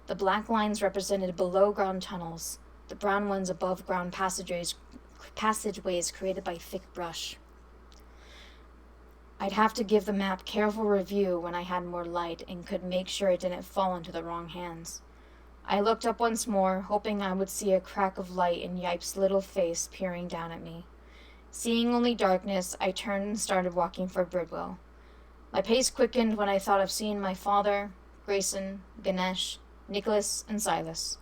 The black lines represented below-ground tunnels, the brown ones above-ground passageways created by thick brush. I'd have to give the map careful review when I had more light and could make sure it didn't fall into the wrong hands. I looked up once more, hoping I would see a crack of light in Yipes' little face peering down at me. Seeing only darkness, I turned and started walking for Bridwell. My pace quickened when I thought of seeing my father, Grayson, Ganesh, Nicholas, and Silas.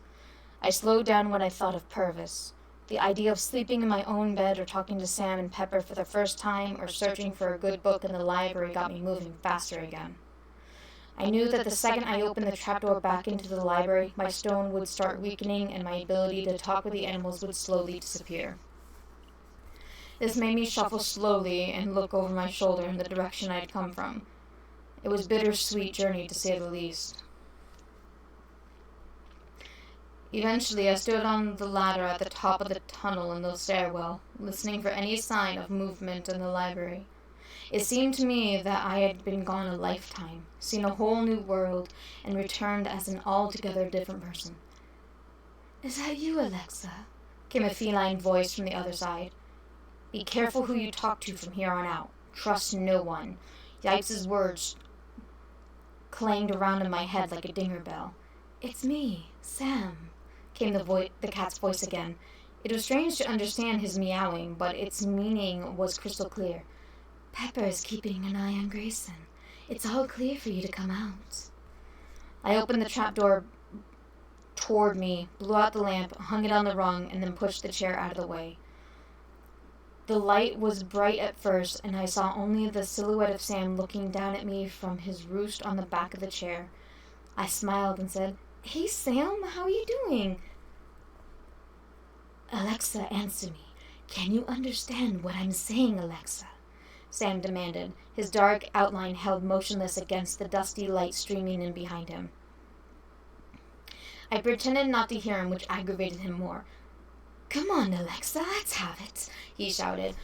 I slowed down when I thought of Purvis. The idea of sleeping in my own bed or talking to Sam and Pepper for the first time or searching for a good book in the library got me moving faster again. I knew that the second I opened the trapdoor back into the library, my stone would start weakening and my ability to talk with the animals would slowly disappear. This made me shuffle slowly and look over my shoulder in the direction I had come from. It was a bittersweet journey, to say the least. Eventually, I stood on the ladder at the top of the tunnel in the stairwell, listening for any sign of movement in the library. It seemed to me that I had been gone a lifetime, seen a whole new world, and returned as an altogether different person. "Is that you, Alexa?" came a feline voice from the other side. "Be careful who you talk to from here on out. Trust no one." Yipes' words clanged around in my head like a dinger bell. "It's me, Sam," came the cat's voice again. It was strange to understand his meowing, but its meaning was crystal clear. "Pepper is keeping an eye on Grayson. It's all clear for you to come out." I opened the trapdoor toward me, blew out the lamp, hung it on the rung, and then pushed the chair out of the way. The light was bright at first, and I saw only the silhouette of Sam looking down at me from his roost on the back of the chair. I smiled and said, "Hey, Sam, how are you doing?" "Alexa, answer me. Can you understand what I'm saying, Alexa?" Sam demanded, his dark outline held motionless against the dusty light streaming in behind him. I pretended not to hear him, which aggravated him more. "Come on, Alexa, let's have it," he shouted.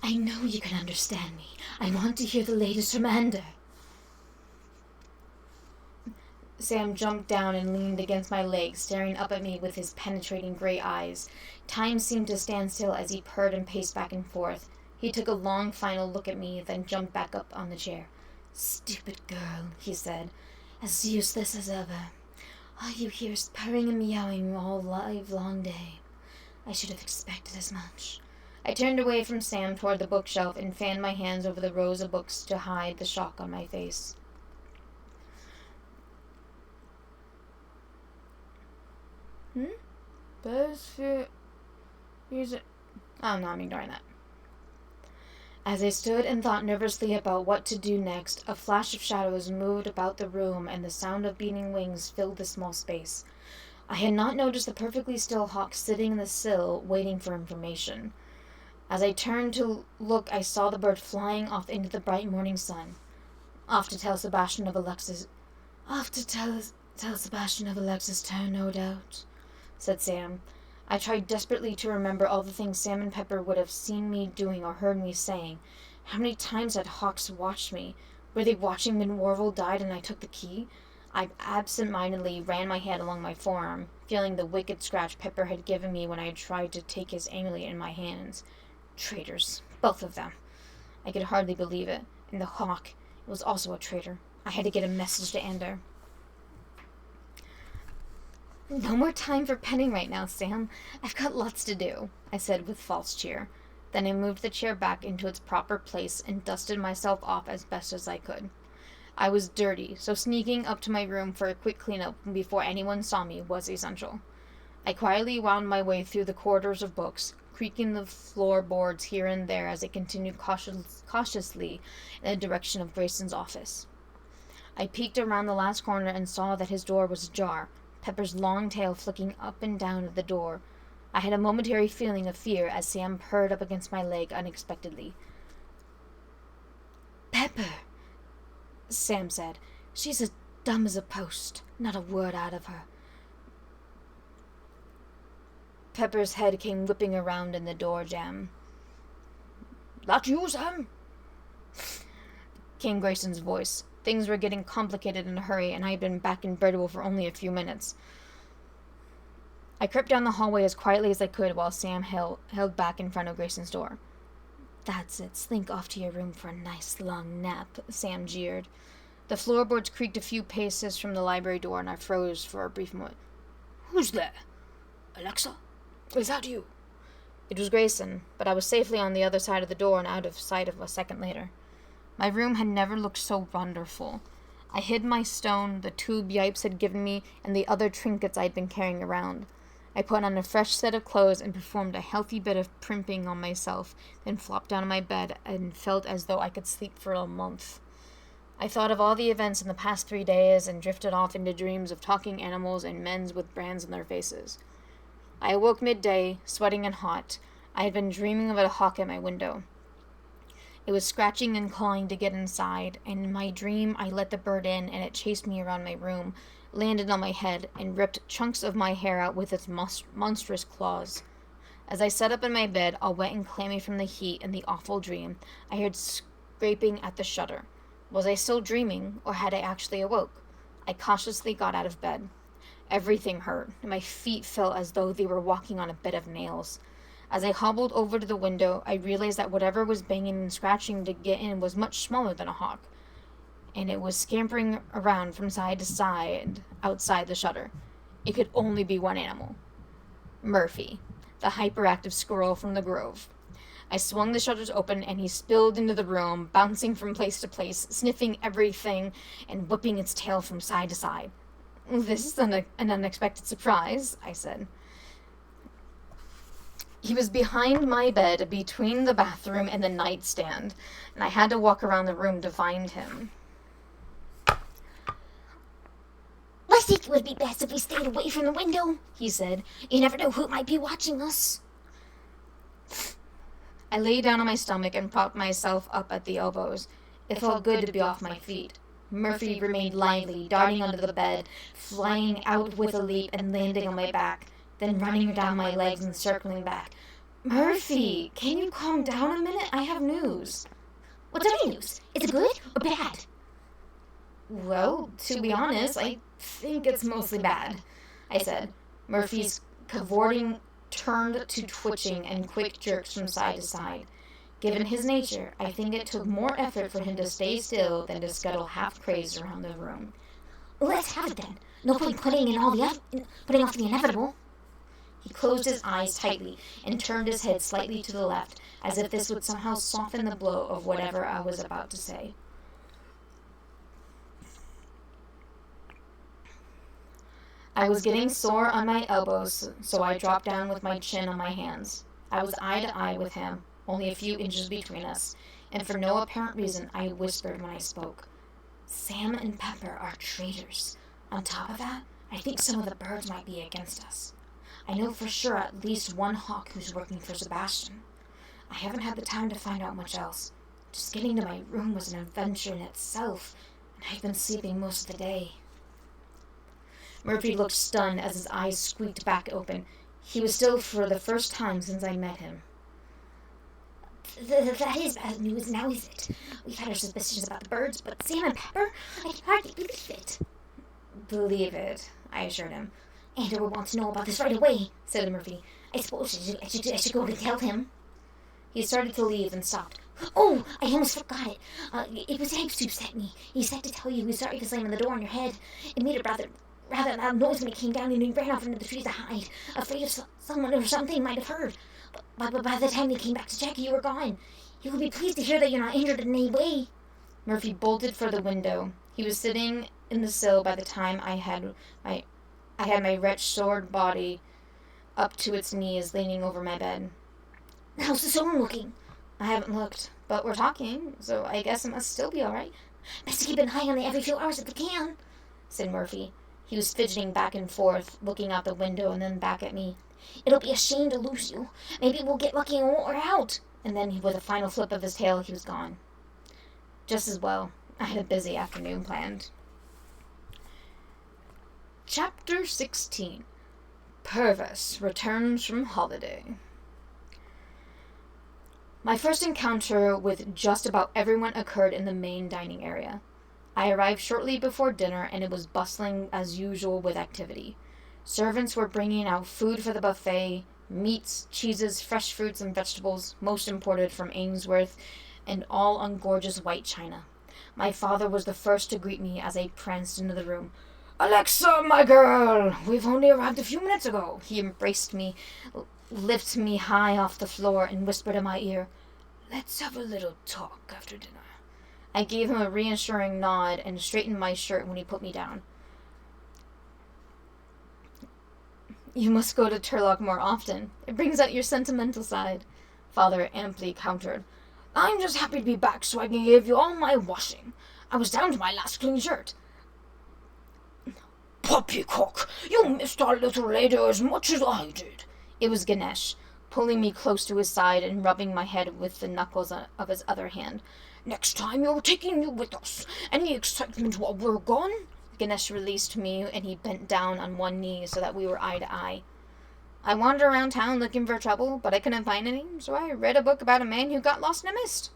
"I know you can understand me. I want to hear the latest from Ender." Sam jumped down and leaned against my leg, staring up at me with his penetrating gray eyes. Time seemed to stand still as he purred and paced back and forth. He took a long final look at me, then jumped back up on the chair. "Stupid girl," he said. "As useless as ever. All you hear is purring and meowing all livelong day. I should have expected as much." I turned away from Sam toward the bookshelf and fanned my hands over the rows of books to hide the shock on my face. BuzzFeed user. Oh no, I'm ignoring that. As I stood and thought nervously about what to do next, a flash of shadows moved about the room and the sound of beating wings filled the small space. I had not noticed the perfectly still hawk sitting in the sill, waiting for information. As I turned to look, I saw the bird flying off into the bright morning sun. Off to tell Sebastian of Alexa's turn, no doubt," said Sam. I tried desperately to remember all the things Sam and Pepper would have seen me doing or heard me saying. How many times had hawks watched me? Were they watching when Warvel died and I took the key? I absent-mindedly ran my hand along my forearm, feeling the wicked scratch Pepper had given me when I had tried to take his amulet in my hands. Traitors, both of them. I could hardly believe it. And the hawk, it was also a traitor. I had to get a message to Ender. "No more time for penning right now, Sam. I've got lots to do," I said with false cheer. Then I moved the chair back into its proper place and dusted myself off as best as I could. I was dirty, so sneaking up to my room for a quick cleanup before anyone saw me was essential. I quietly wound my way through the corridors of books, creaking the floorboards here and there as I continued cautiously in the direction of Grayson's office. I peeked around the last corner and saw that his door was ajar, Pepper's long tail flicking up and down at the door. I had a momentary feeling of fear as Sam purred up against my leg unexpectedly. "Pepper," Sam said. "She's as dumb as a post. Not a word out of her." Pepper's head came whipping around in the door jamb. "That you, Sam?" came Grayson's voice. Things were getting complicated in a hurry, and I had been back in Birdwell for only a few minutes. I crept down the hallway as quietly as I could while Sam held back in front of Grayson's door. "That's it. Slink off to your room for a nice long nap," Sam jeered. The floorboards creaked a few paces from the library door, and I froze for a brief moment. "Who's there? Alexa? Is that you?" It was Grayson, but I was safely on the other side of the door and out of sight of a second later. My room had never looked so wonderful. I hid my stone, the tube Yipes had given me, and the other trinkets I'd been carrying around. I put on a fresh set of clothes and performed a healthy bit of primping on myself, then flopped down on my bed and felt as though I could sleep for a month. I thought of all the events in the past 3 days and drifted off into dreams of talking animals and men with brands on their faces. I awoke midday, sweating and hot. I had been dreaming of a hawk at my window. It was scratching and clawing to get inside, and in my dream I let the bird in, and it chased me around my room, landed on my head, and ripped chunks of my hair out with its monstrous claws. As I sat up in my bed, all wet and clammy from the heat and the awful dream, I heard scraping at the shutter. Was I still dreaming, or had I actually awoke? I cautiously got out of bed. Everything hurt, and my feet felt as though they were walking on a bed of nails. As I hobbled over to the window, I realized that whatever was banging and scratching to get in was much smaller than a hawk, and it was scampering around from side to side outside the shutter. It could only be one animal. Murphy, the hyperactive squirrel from the grove. I swung the shutters open, and he spilled into the room, bouncing from place to place, sniffing everything, and whipping its tail from side to side. "This is an unexpected surprise," I said. He was behind my bed, between the bathroom and the nightstand, and I had to walk around the room to find him. "I think it would be best if we stayed away from the window," he said. "You never know who might be watching us." I lay down on my stomach and propped myself up at the elbows. It felt good to be off my feet. Murphy remained lively, darting under the bed, flying out with a leap and landing on my back, then running down my legs and circling back. Murphy, can you calm down a minute? I have news. What's the news? Is it good or bad? Well, to be honest, I think it's mostly bad, I said. Murphy's cavorting turned to twitching and quick jerks from side to side. Given his nature, I think it took more effort for him to stay still than to scuttle half-crazed around the room. Let's have it then. No point putting off the inevitable. He closed his eyes tightly and turned his head slightly to the left, as if this would somehow soften the blow of whatever I was about to say. I was getting sore on my elbows, so I dropped down with my chin on my hands. I was eye to eye with him, only a few inches between us, and for no apparent reason I whispered when I spoke. Sam and Pepper are traitors. On top of that, I think some of the birds might be against us. I know for sure at least one hawk who's working for Sebastian. I haven't had the time to find out much else. Just getting to my room was an adventure in itself, and I've been sleeping most of the day. Murphy looked stunned as his eyes squeaked back open. He was still for the first time since I met him. That is bad news now, is it? We've had our suspicions about the birds, but Sam and Pepper? I can hardly believe it. Believe it, I assured him. Andrew will want to know about this right away, said Murphy. I suppose I should go to tell him. He started to leave and stopped. Oh, I almost forgot it. It was Eggs who sent me. He said to tell you he was sorry for slamming the door on your head. It made a rather loud noise when he came down, and he ran off into the trees to hide, afraid of someone or something might have heard. But by the time they came back to check, you were gone. He will be pleased to hear that you're not injured in any way. Murphy bolted for the window. He was sitting in the sill by the time I had my wretched sword body up to its knees, leaning over my bed. How's the storm looking? I haven't looked, but we're talking, so I guess it must still be all right. Best keep an eye on it every few hours if we can, said Murphy. He was fidgeting back and forth, looking out the window and then back at me. It'll be a shame to lose you. Maybe we'll get lucky and won't wear out. And then, with a final flip of his tail, he was gone. Just as well. I had a busy afternoon planned. Chapter 16. Purvis returns from holiday. My first encounter with just about everyone occurred in the main dining area. I arrived shortly before dinner, and it was bustling as usual with activity. Servants were bringing out food for the buffet, meats, cheeses, fresh fruits and vegetables, most imported from Ainsworth, and all on gorgeous white china. My father was the first to greet me as I pranced into the room. "Alexa, my girl, we've only arrived a few minutes ago." He embraced me, lifted me high off the floor, and whispered in my ear, "Let's have a little talk after dinner." I gave him a reassuring nod and straightened my shirt when he put me down. "You must go to Turlock more often. It brings out your sentimental side," Father amply countered. "I'm just happy to be back so I can give you all my washing. I was down to my last clean shirt." "Poppycock, you missed our little lady as much as I did." It was Ganesh, pulling me close to his side and rubbing my head with the knuckles of his other hand. "Next time you're taking you with us. Any excitement while we're gone?" Ganesh released me, and he bent down on one knee so that we were eye to eye. "I wandered around town looking for trouble, but I couldn't find any, so I read a book about a man who got lost in a mist."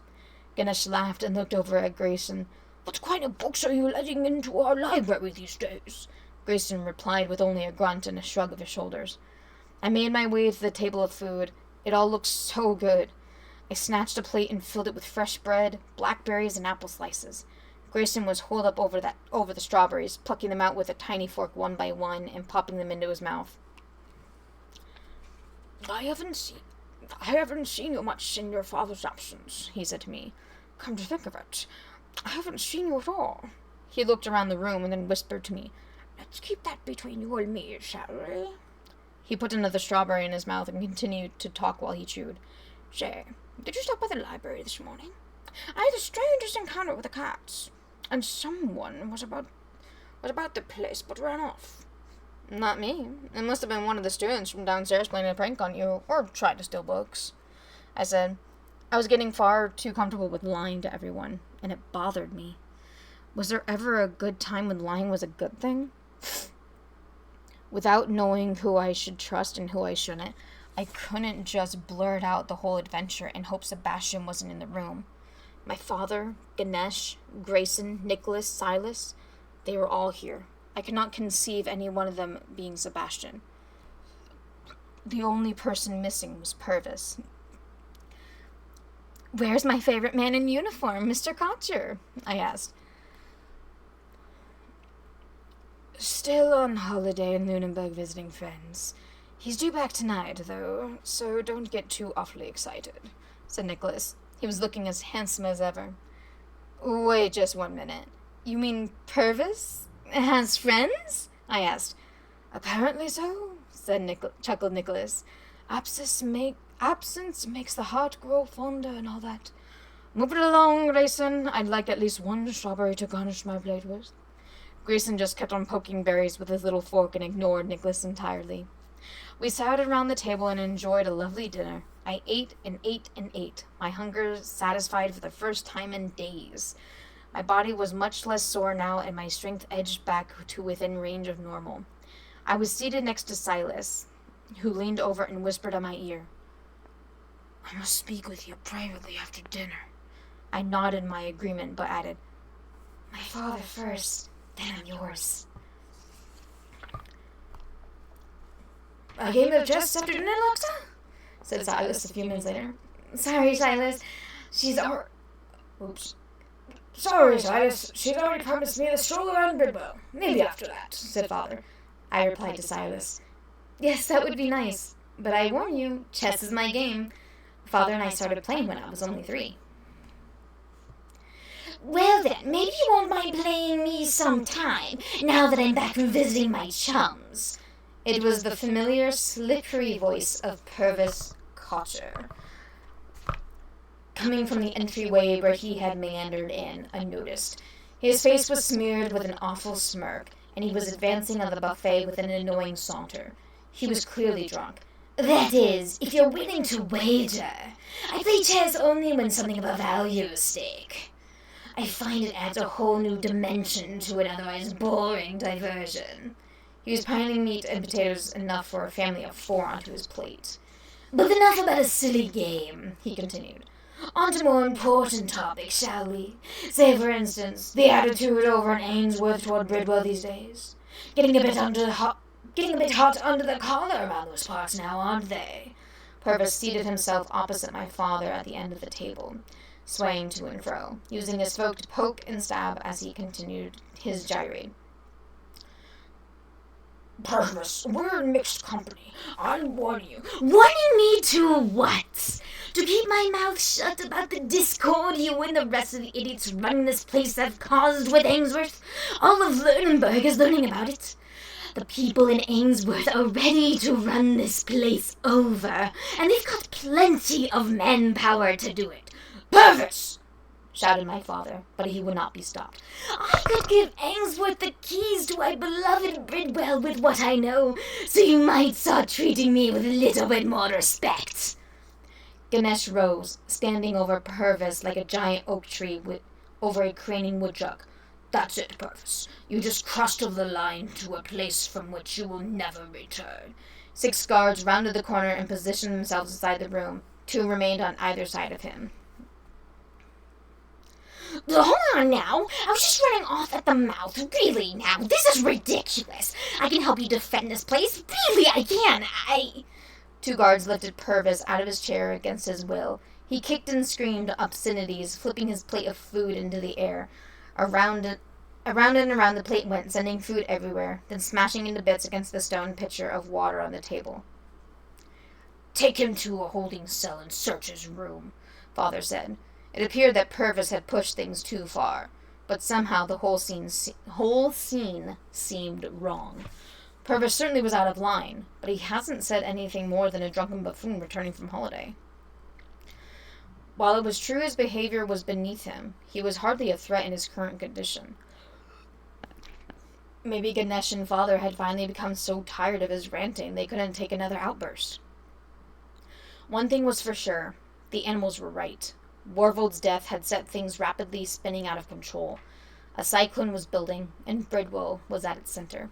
Ganesh laughed and looked over at Grayson. "What kind of books are you letting into our library these days?" Grayson replied with only a grunt and a shrug of his shoulders. I made my way to the table of food. It all looked so good. I snatched a plate and filled it with fresh bread, blackberries, and apple slices. Grayson was holed up over the strawberries, plucking them out with a tiny fork one by one and popping them into his mouth. I haven't seen you much in your father's absence," he said to me. "Come to think of it, I haven't seen you at all." He looked around the room and then whispered to me, "Let's keep that between you and me, shall we?" He put another strawberry in his mouth and continued to talk while he chewed. "Say, did you stop by the library this morning? I had the strangest encounter with the cats, and someone was about the place but ran off." "Not me. It must have been one of the students from downstairs playing a prank on you, or tried to steal books," I said. I was getting far too comfortable with lying to everyone, and it bothered me. Was there ever a good time when lying was a good thing? Without knowing who I should trust and who I shouldn't, I couldn't just blurt out the whole adventure in hopes Sebastian wasn't in the room. My father, Ganesh, Grayson, Nicholas, Silas, they were all here. I could not conceive any one of them being Sebastian. The only person missing was Purvis. "Where's my favorite man in uniform, Mr. Kotcher?" I asked. "Still on holiday in Lunenburg visiting friends. He's due back tonight, though, so don't get too awfully excited," said Nicholas. He was looking as handsome as ever. "Wait just 1 minute. You mean Purvis has friends?" I asked. "Apparently so," chuckled Nicholas. Absence makes the heart grow fonder and all that. Move it along, Grayson. I'd like at least one strawberry to garnish my plate with." Grayson just kept on poking berries with his little fork and ignored Nicholas entirely. We sat around the table and enjoyed a lovely dinner. I ate and ate and ate, my hunger satisfied for the first time in days. My body was much less sore now, and my strength edged back to within range of normal. I was seated next to Silas, who leaned over and whispered in my ear, "I must speak with you privately after dinner." I nodded my agreement, but added, "My father first, then I'm yours." "A game of chess after dinner, Alexa?" said Silas a few minutes later. "Sorry, Silas. Sorry, Silas. She's already promised me a stroll around Bridwell. Maybe after that," said Father. I replied to Silas, "Yes, that would be nice. But I warn you, chess is my game. Father and I started playing when I was only 3. Well then, maybe you won't mind playing me sometime, now that I'm back from visiting my chums." It was the familiar, slippery voice of Purvis Kotcher, coming from the entryway where he had meandered in unnoticed. His face was smeared with an awful smirk, and he was advancing on the buffet with an annoying saunter. He was clearly drunk. "That is, if you're willing to wager. I play chess only when something of a value is at stake. I find it adds a whole new dimension to an otherwise boring diversion." He was piling meat and potatoes enough for a family of 4 onto his plate. "But enough about a silly game," he continued. "On to more important topics, shall we? Say, for instance, the attitude over in Ainsworth toward Bridwell these days. Getting a bit hot under the collar around those parts now, aren't they?" Purvis seated himself opposite my father at the end of the table, swaying to and fro, using his fork to poke and stab as he continued his tirade. "Purvis, we're in mixed company. I warn you." "Warning me to what? To keep my mouth shut about the discord you and the rest of the idiots running this place have caused with Ainsworth? All of Lunenburg is learning about it. The people in Ainsworth are ready to run this place over, and they've got plenty of manpower to do it." "Purvis!" shouted my father, but he would not be stopped. "I could give Ainsworth the keys to my beloved Bridwell with what I know, so you might start treating me with a little bit more respect." Ganesh rose, standing over Purvis like a giant oak tree over a craning woodchuck. "That's it, Purvis. You just crossed over the line to a place from which you will never return." 6 guards rounded the corner and positioned themselves inside the room. 2 remained on either side of him. "Hold on now. I was just running off at the mouth. Really now, this is ridiculous. I can help you defend this place. Really, I can. 2 guards lifted Purvis out of his chair against his will. He kicked and screamed obscenities, flipping his plate of food into the air. Around and around the plate went, sending food everywhere, then smashing into bits against the stone pitcher of water on the table. "Take him to a holding cell and search his room," Father said. It appeared that Purvis had pushed things too far, but somehow the whole scene seemed wrong. Purvis certainly was out of line, but he hasn't said anything more than a drunken buffoon returning from holiday. While it was true his behavior was beneath him, he was hardly a threat in his current condition. Maybe Ganesh and Father had finally become so tired of his ranting they couldn't take another outburst. One thing was for sure. The animals were right. Warvold's death had set things rapidly spinning out of control. A cyclone was building, and Bridwell was at its center.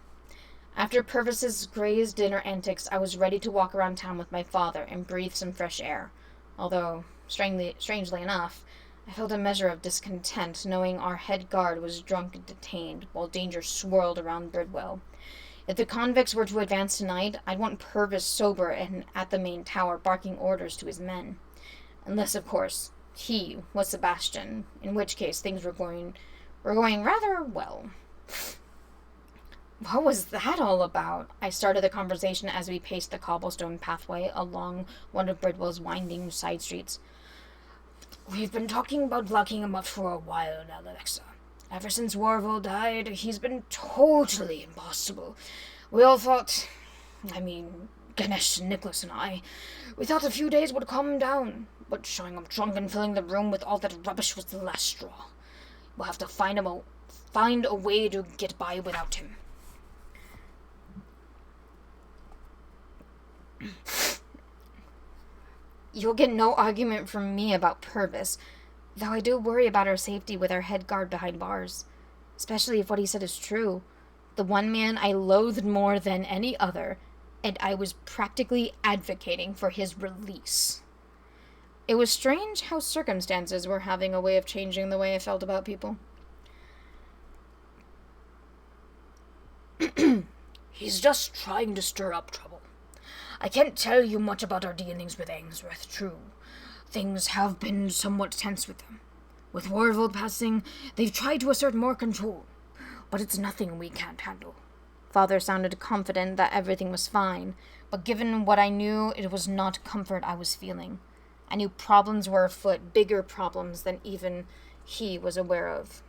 After Purvis's Gray's dinner antics, I was ready to walk around town with my father and breathe some fresh air. Although, strangely enough, I felt a measure of discontent knowing our head guard was drunk and detained, while danger swirled around Bridwell. If the convicts were to advance tonight, I'd want Purvis sober and at the main tower barking orders to his men. Unless, of course, he was Sebastian, in which case things were going rather well. What was that all about? I started the conversation as we paced the cobblestone pathway along one of Bridwell's winding side streets. We've been talking about locking him up for a while now, Alexa. Ever since Warvold died, he's been totally impossible. We all thought, Ganesh, Nicholas, and we thought a few days would calm him down, but showing up drunk and filling the room with all that rubbish was the last straw. We'll have to find a way to get by without him. You'll get no argument from me about Purvis, though I do worry about our safety with our head guard behind bars, especially if what he said is true. The one man I loathed more than any other, and I was practically advocating for his release. It was strange how circumstances were having a way of changing the way I felt about people. He's just trying to stir up trouble. I can't tell you much about our dealings with Ainsworth, true. Things have been somewhat tense with them. With Warvold passing, they've tried to assert more control, but it's nothing we can't handle. Father sounded confident that everything was fine, but given what I knew, it was not comfort I was feeling. I knew problems were afoot, bigger problems than even he was aware of.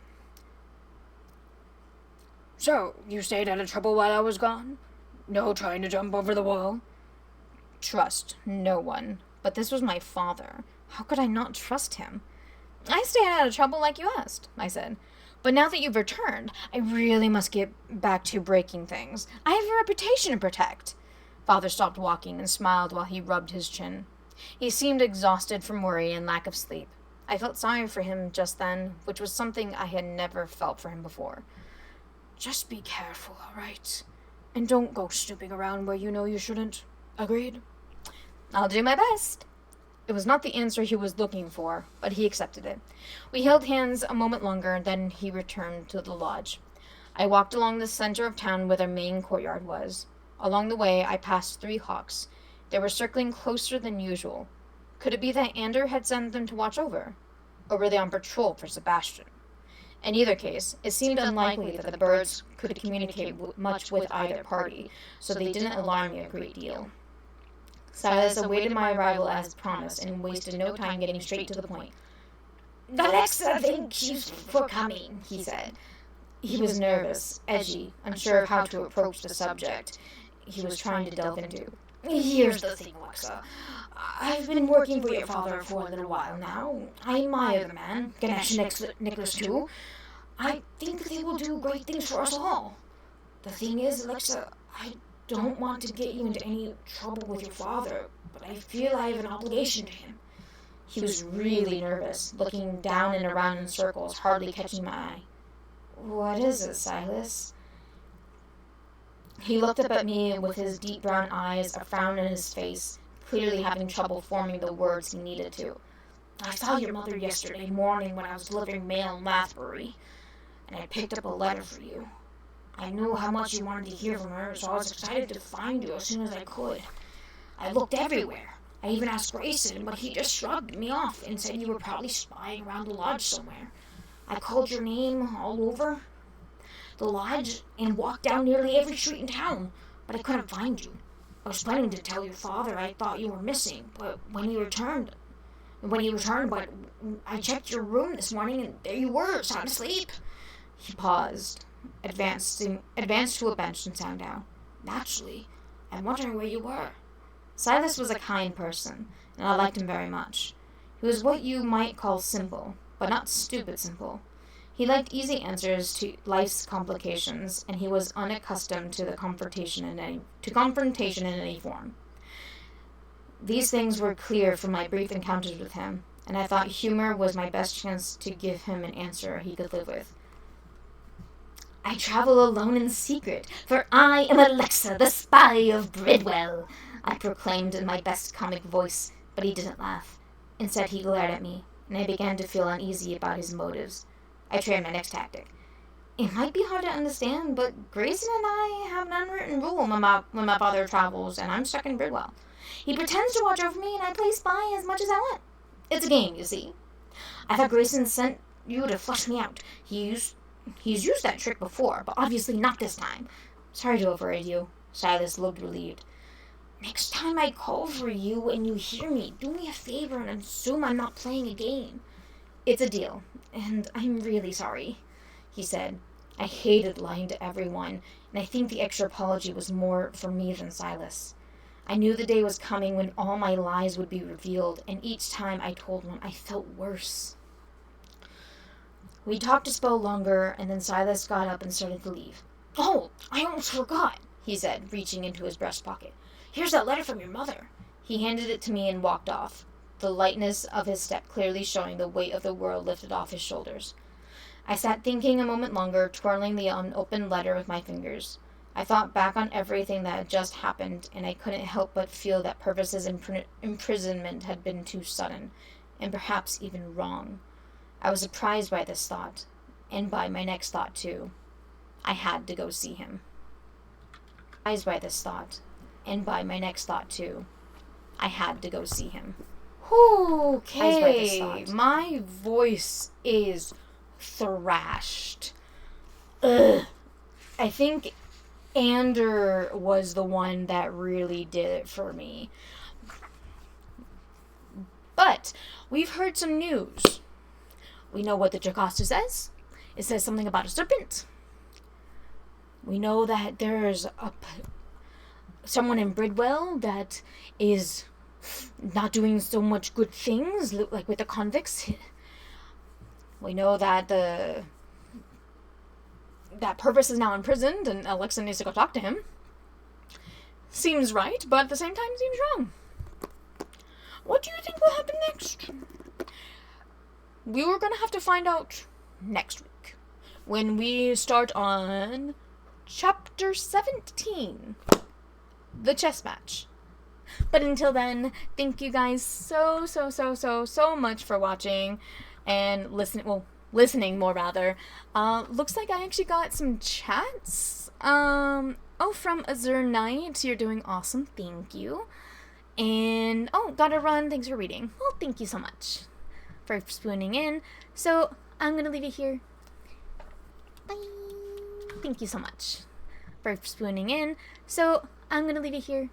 So, you stayed out of trouble while I was gone? No trying to jump over the wall? Trust no one. But this was my father. How could I not trust him? I stayed out of trouble like you asked, I said. But now that you've returned, I really must get back to breaking things. I have a reputation to protect. Father stopped walking and smiled while he rubbed his chin. He seemed exhausted from worry and lack of sleep. I felt sorry for him just then, which was something I had never felt for him before. Just be careful, all right? And don't go snooping around where you know you shouldn't. Agreed? I'll do my best. It was not the answer he was looking for, but he accepted it. We held hands a moment longer, then he returned to the lodge. I walked along the center of town where their main courtyard was. Along the way, I passed 3 hawks. They were circling closer than usual. Could it be that Ander had sent them to watch over? Or were they on patrol for Sebastian? In either case, it seemed unlikely that the birds could communicate much with either party, so they didn't alarm me a great deal. Silas awaited my arrival as promised and wasted no time getting straight to the point. Alexa thanks you for coming, he said. He was nervous, edgy, unsure of how to approach the subject he was trying to delve into. Here's the thing, Alexa. I've been working for your father for a little while now. I admire the man, Ganesh Nicholas too. I think they will do great things for us all. The thing is, Alexa, I don't want to get you into any trouble with your father, but I feel I have an obligation to him. He was really nervous, looking down and around in circles, hardly catching my eye. What is it, Silas? He looked up at me with his deep brown eyes, a frown in his face, clearly having trouble forming the words he needed to. I saw your mother yesterday morning when I was delivering mail in Lathbury, and I picked up a letter for you. I knew how much you wanted to hear from her, so I was excited to find you as soon as I could. I looked everywhere. I even asked Grayson, but he just shrugged me off and said you were probably spying around the lodge somewhere. I called your name all over the lodge and walked down nearly every street in town, but I couldn't find you. I was planning to tell your father I thought you were missing, but when he returned, but I checked your room this morning and there you were, sound asleep. He paused, advanced to a bench and sat down. Naturally, I'm wondering where you were. Silas was a kind person, and I liked him very much. He was what you might call simple, but not stupid simple. He liked easy answers to life's complications, and he was unaccustomed to confrontation in any form. These things were clear from my brief encounters with him, and I thought humor was my best chance to give him an answer he could live with. I travel alone in secret, for I am Alexa, the spy of Bridwell, I proclaimed in my best comic voice, but he didn't laugh. Instead, he glared at me, and I began to feel uneasy about his motives. I tried my next tactic. It might be hard to understand, but Grayson and I have an unwritten rule when my father travels, and I'm stuck in Bridwell. He pretends to watch over me, and I play spy as much as I want. It's a game, you see. I thought Grayson sent you to flush me out. He's used that trick before, but obviously not this time. Sorry to override you. Silas looked relieved. Next time I call for you and you hear me, do me a favor and assume I'm not playing a game. It's a deal, and I'm really sorry, he said. I hated lying to everyone, and I think the extra apology was more for me than Silas. I knew the day was coming when all my lies would be revealed, and each time I told one, I felt worse. We talked a spell longer, and then Silas got up and started to leave. Oh, I almost forgot, he said, reaching into his breast pocket. Here's that letter from your mother. He handed it to me and walked off, the lightness of his step clearly showing the weight of the world lifted off his shoulders. I sat thinking a moment longer, twirling the unopened letter with my fingers. I thought back on everything that had just happened, and I couldn't help but feel that Purvis's imprisonment had been too sudden, and perhaps even wrong. I was surprised by this thought, and by my next thought, too. I had to go see him. Surprised by this thought, and by my next thought, too. I had to go see him. Okay, my voice is thrashed. Ugh. I think Ander was the one that really did it for me. But we've heard some news. We know what the Jocasta says. It says something about a serpent. We know that there's someone in Bridwell that is not doing so much good things, like with the convicts. We know that that Purvis is now imprisoned, and Alexa needs to go talk to him. Seems right, but at the same time seems wrong. What do you think will happen next? We were gonna have to find out next week, when we start on Chapter 17, the chess match. But until then, thank you guys so much for watching and listening more rather. Looks like I actually got some chats. From Azure Knight, you're doing awesome, thank you. And, gotta run, thanks for reading. Well, thank you so much for spooning in. So, I'm gonna leave it here. Bye. Thank you so much for spooning in. So, I'm gonna leave it here.